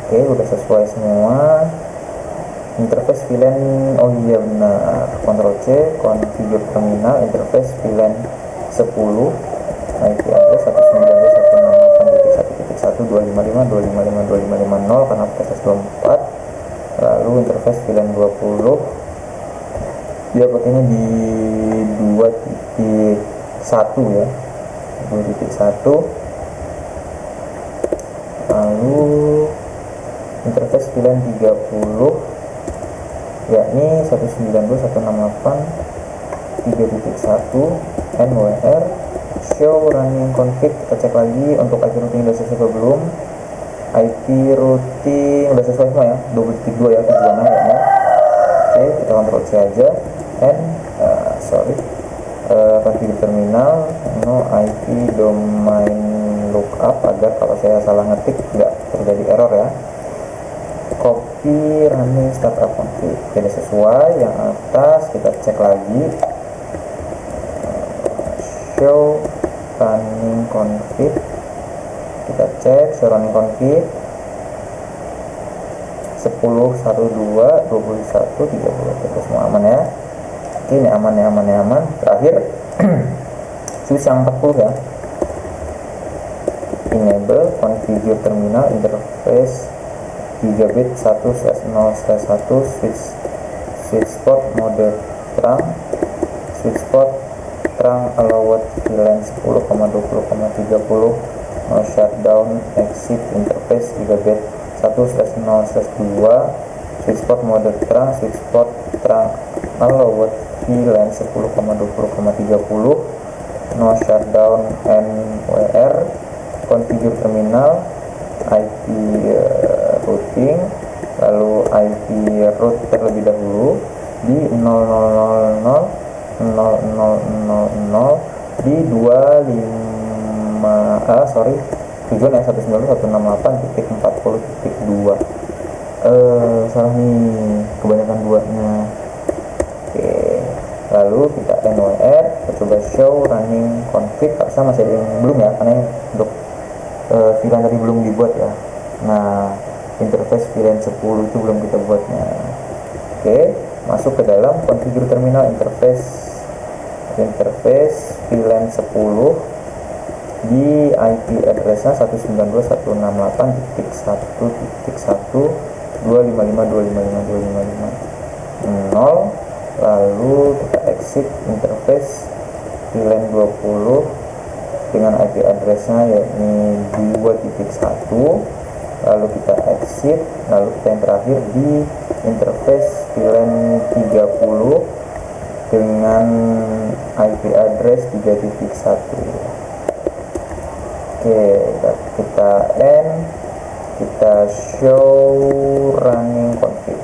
Oke, udah sesuai semua. Interface VLAN, oh iya benar, Ctrl C, configure terminal interface VLAN 10, IP address 192.168.1.1.255.255.255.0 karena proses 24. Lalu interface VLAN 20 dia pakainya di 2.1 ya, 2.1. lalu interface VLAN 30 yakni 192.168.3.1 NWR show running config. Kita cek lagi untuk IP routing udah sesuai atau belum. IP routing udah sesuai semua ya, 2.2 ya tujuannya ya. Oke, kita Ctrl C aja and configure terminal no IP domain lookup agar kalau saya salah ngetik nggak terjadi error ya. Copy running startup config, jadi sesuai yang atas. Kita cek lagi show running config, kita cek show running config 10, 1, 2, 21, 30, itu semua aman ya. Oke, ini aman. Terakhir switch yang 40 ya, enable configure terminal interface gigabit 1/0/1 switch port mode terang, switch port terang allowed VLAN 10,20,30 no shutdown exit interface gigabit 1/0/2 switch port mode terang, switch port terang allowed VLAN 10,20,30 no shutdown NWR configure terminal IP routing, lalu IP root terlebih dahulu di 0000000 di tujuan ya 192.168.40.2. Salah nih, kebanyakan 2-nya. Oke, lalu kita NWR, kita coba show running config. Harusnya masih ada yang belum ya, karena untuk VLAN tadi belum dibuat ya. Nah, interface VLAN 10 itu belum kita buatnya. Oke, masuk ke dalam configure terminal interface VLAN 10 di IP addressnya 192.168.1.255.255.255.0. lalu kita exit interface VLAN 20 dengan IP addressnya yakni 2.1, lalu kita exit, lalu kita yang terakhir di interface VLAN 30 dengan IP address 3.1. Oke, kita end, kita show running config.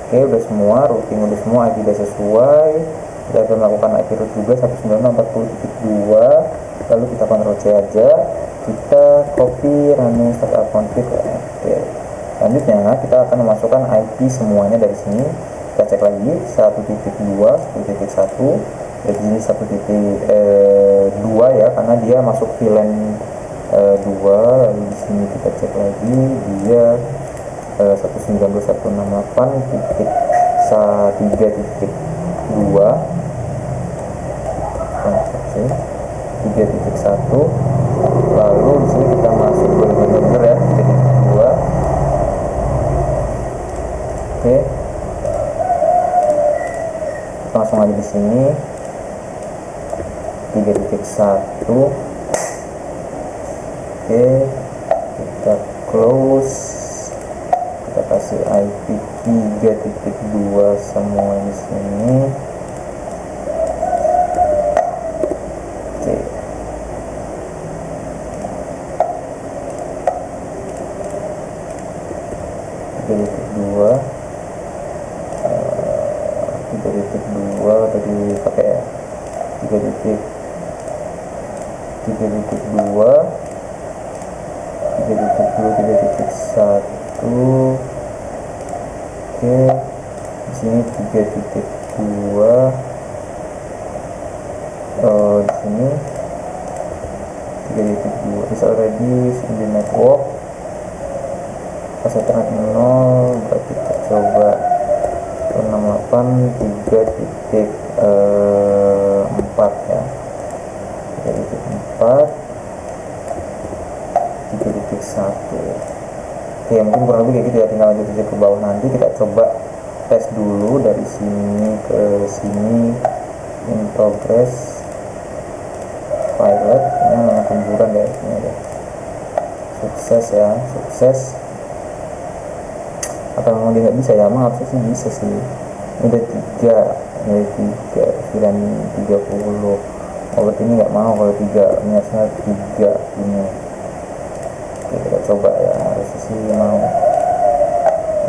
Oke, udah semua, routing udah semua, IP udah sesuai. Kita akan melakukan IP root juga 192.168.40.2. lalu kita Ctrl C aja, kita copy running startup config. Oke, selanjutnya kita akan memasukkan IP semuanya dari sini. Kita cek lagi 1.2 1.1 dari sini 1.2 ya, karena dia masuk VLAN 2. Lalu di sini kita cek lagi dia 192.168.3.2 3.1. lalu di sini kita masuk benar-benar ya 3.2. Oke, kita langsung aja di sini 3.1. Oke, kita close, kita kasih IP 3.2 semua di sini. Oke, tadi pakai ya 3.2 3.1. Oke, di sini 3.2. Di sini 3.2 is already in the network. Pas internet 0, berarti kita coba 68.3.4 ya, 3.4 3.1. Oke, mungkin kurang lebih kayak gitu ya, tinggal lanjut aja ke bawah. Nanti kita coba tes dulu dari sini ke sini. In progress pilot, ini namanya kuburan ya, ini ya. Sukses ya, sukses. Atau memang dia nggak bisa ya? Emang harusnya sih bisa sih. Ini udah 3 dan 30. Oh, berarti ini nggak mau kalau 3, ini harusnya 3 ini. Oke, kita coba ya, harusnya sih mau.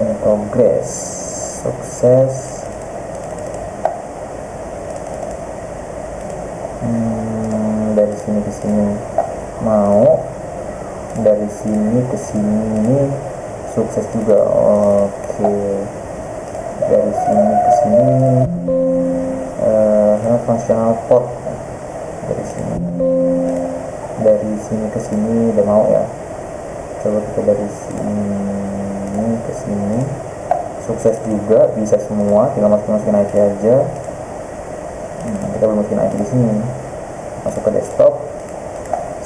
In progress, sukses. Dari sini ke sini mau, dari sini ke sini ini sukses juga. Oke, dari sini ke sini functional port. Dari sini ke sini udah mau ya. Coba kita dari sini ke sini sukses juga, bisa semua, tinggal masukin IP aja. Kita belum masukin IP di sini. Masuk ke desktop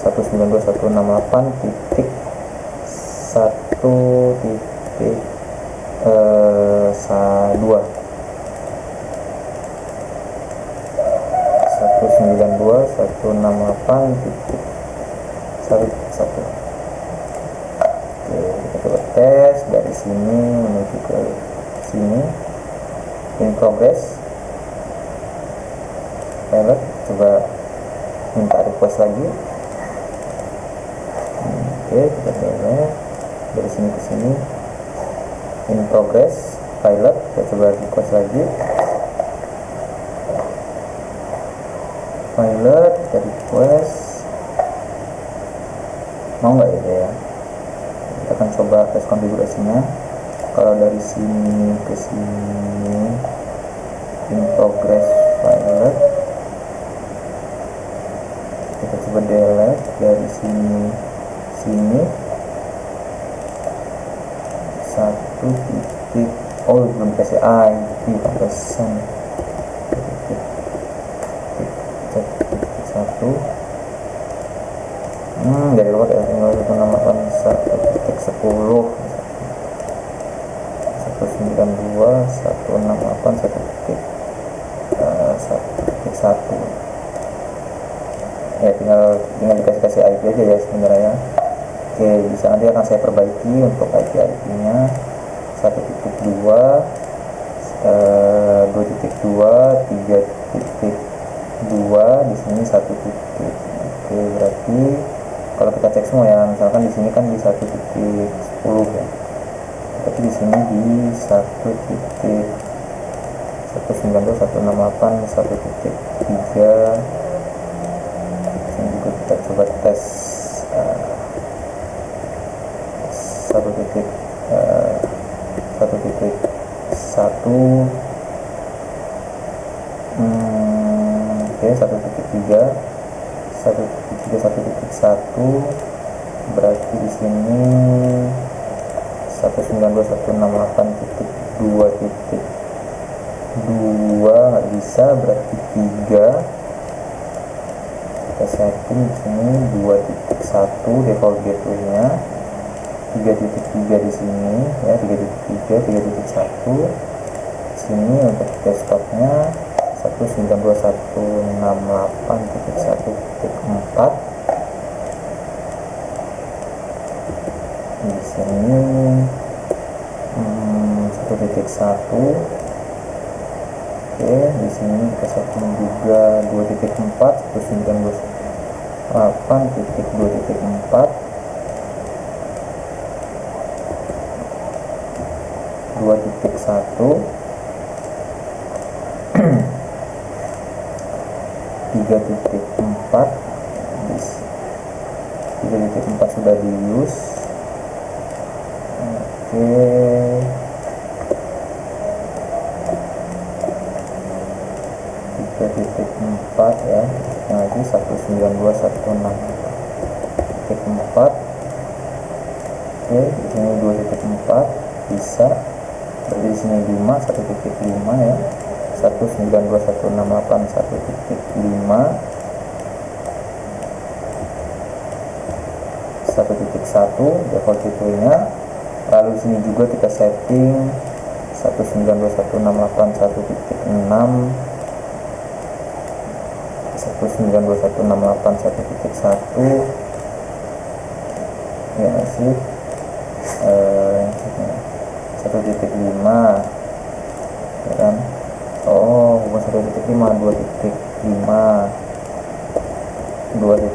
192.1.1.2 192.168.1.1. Oke, kita coba tes dari sini menuju ke sini. In progress pilot, coba minta request lagi. Oke, kita delete dari sini ke sini. In progress pilot, kita coba request lagi. Pilot, kita request. Mau nggak ya? Kita akan coba tes konfigurasinya. Kalau dari sini ke sini, in progress pilot, kita coba delete dari sini sini 1 titik. Oh, belum kasih IP pantesan. 1 dari luar ya, tinggal 1.10 192 168 1.1 ya, tinggal dikasih IP aja ya sebenarnya. Oke, bisa nanti akan saya perbaiki untuk IP nya 1.2 2.2 3.2 di sini 1 titik. Oke, berarti kalau kita cek semua ya, misalkan di sini kan di 1.10 ya, tapi di sini di 1.192.168.1.3. Ini juga kita coba tes 1 titik 1 oke, 1.3 1.1 berarti di sini 192.168.2.2 nggak bisa, berarti 3 kita setting di sini 2.1 default gateway-nya, 3.3 di sini ya, 3.3 3.1 sini untuk desktopnya 192.168.1.4 di sini 1.1. Oke, di sini kita setting juga 2.4 192.8.2.4 2.1 3.4 3.4 sudah di use. Oke, 3.4 ya, yang lagi 192.168.4. Oke, di sini 2.4 bisa, berarti di sini 5 1.5 ya, 192.168.1.5 1.1 default gateway-nya. Lalu di sini juga kita setting 192.168.1.6 192.168.1.1 ya sih, 1.5 ya kan. Oh, bukan 1.5, 2.5 2.1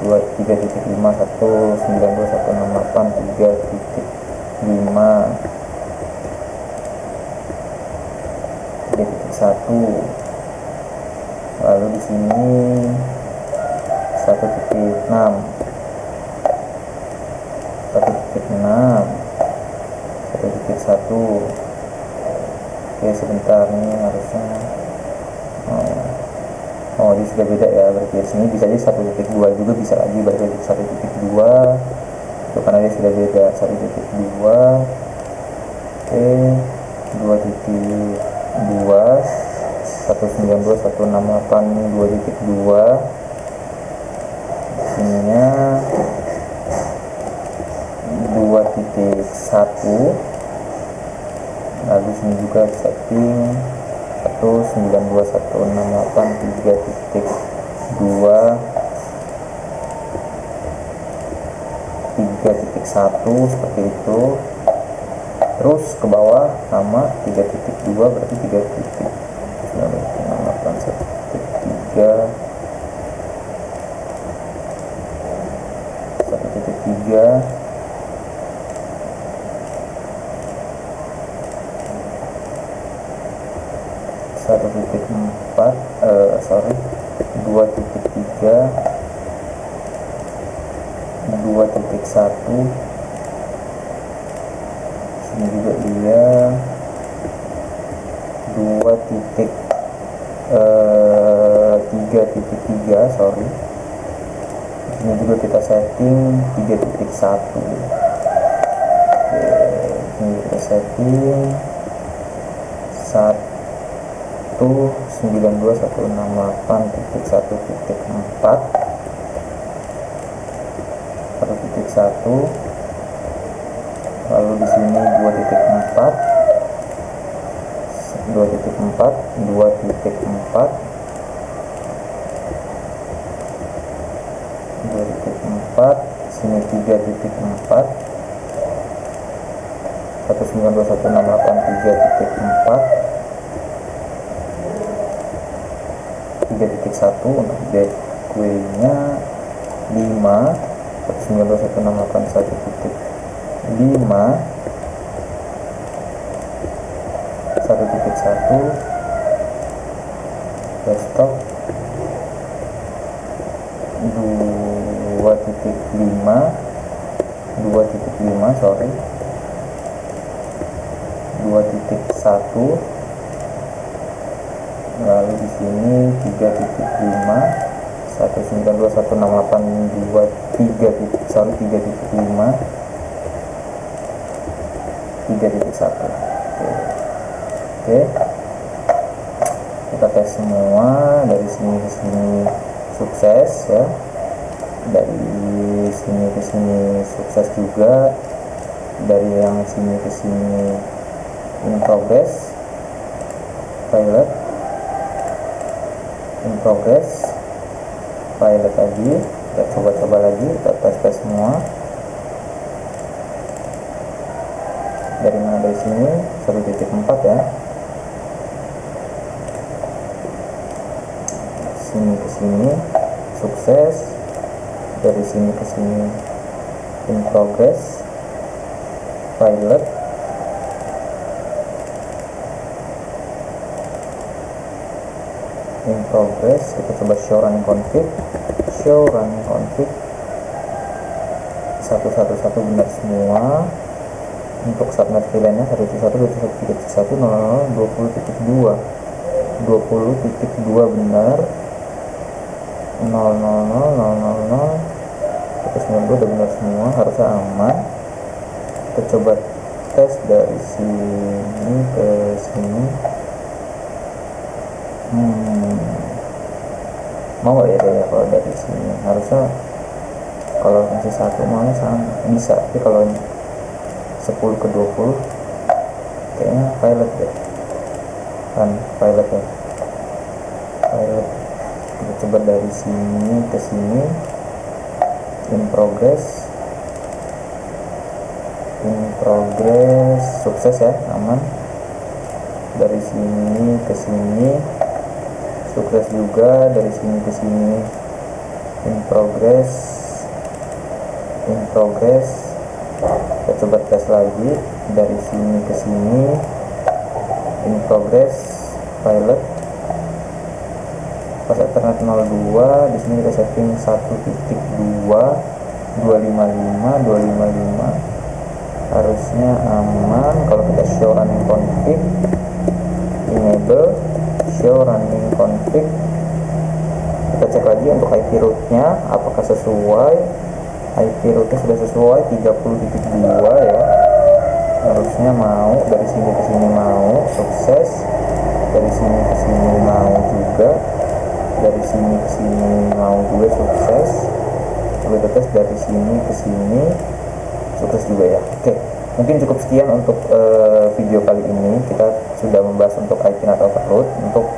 3.5 192.168.3.5 3.1. Lalu di sini 1.6 1.1. Oke, sebentar nih harusnya oh ini sudah beda ya, berarti di sini bisa jadi 1.2 juga bisa lagi, berarti 1.2 itu karena dia sudah beda 1.2. Oke, 2.2 192.168.2.2 sininya 2.1. lalu sini juga setting 192.168.3.2 seperti itu. Terus ke bawah sama 3.2 berarti 1.3 1.4 sorry 2.3 2.1 sini juga dia 3.3 sorry, ini juga kita setting 3.1. Oke, ini kita setting 192.168.1.4 1.1. lalu di sini 2.4 sini 3.4 192.168.3.4 3.1 untuk gateway-nya 5 192.168.1.5 1.1 desktop 2.1 sorry, 2.1, lalu di sini 3.5, 192.168.23, 3.1. Oke, kita tes semua. Dari sini ke sini sukses ya, dari sini ke sini sukses juga, dari yang sini ke sini in progress, pilot in progress, pilot lagi. Kita coba lagi, kita tes semua. Dari mana? Dari sini 1.4 ya, sini ke sini sukses, dari sini ke sini in progress, pilot, in progress. Kita coba show running config, satu benar semua. Untuk subnet VLAN-nya 1.1.1.1.0.0.20.2 benar, 0.0.0.0.0 udah benar semua, harusnya aman. Kita coba tes dari sini ke sini. Mau nggak ya kalau dari sini? Harusnya kalau masih satu maunya sama bisa, tapi kalau 10 ke 20 kayaknya pilot ya, kan pilot ya, pilot. Kita coba dari sini ke sini in progress, sukses ya, aman. Dari sini ke sini sukses juga, dari sini ke sini in progress. Kita coba tes lagi, dari sini ke sini in progress, pilot. Pas Ethernet 02, di sini kita setting 1.2.255 harusnya aman. Kalau kita show running config, enable show running config, kita cek lagi untuk IP root-nya apakah sesuai. IP root-nya sudah sesuai 30.2 ya, harusnya mau. Dari sini ke sini mau, sukses. Dari sini ke sini mau juga, dari sini ke sini mau juga, sukses. Coba tes dari sini ke sini sukses juga ya. Oke, mungkin cukup sekian untuk video kali ini. Kita sudah membahas untuk IP NAT overload. Untuk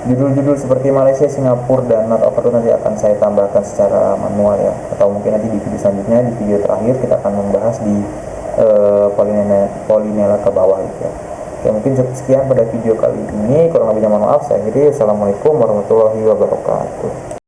judul-judul seperti Malaysia, Singapura, dan NAT overload nanti akan saya tambahkan secara manual ya, atau mungkin nanti di video selanjutnya, di video terakhir kita akan membahas di Polinela ke bawah gitu ya. Oke, mungkin cukup sekian pada video kali ini. Kurang lebihnya mohon maaf. Saya akhiri. Assalamualaikum warahmatullahi wabarakatuh.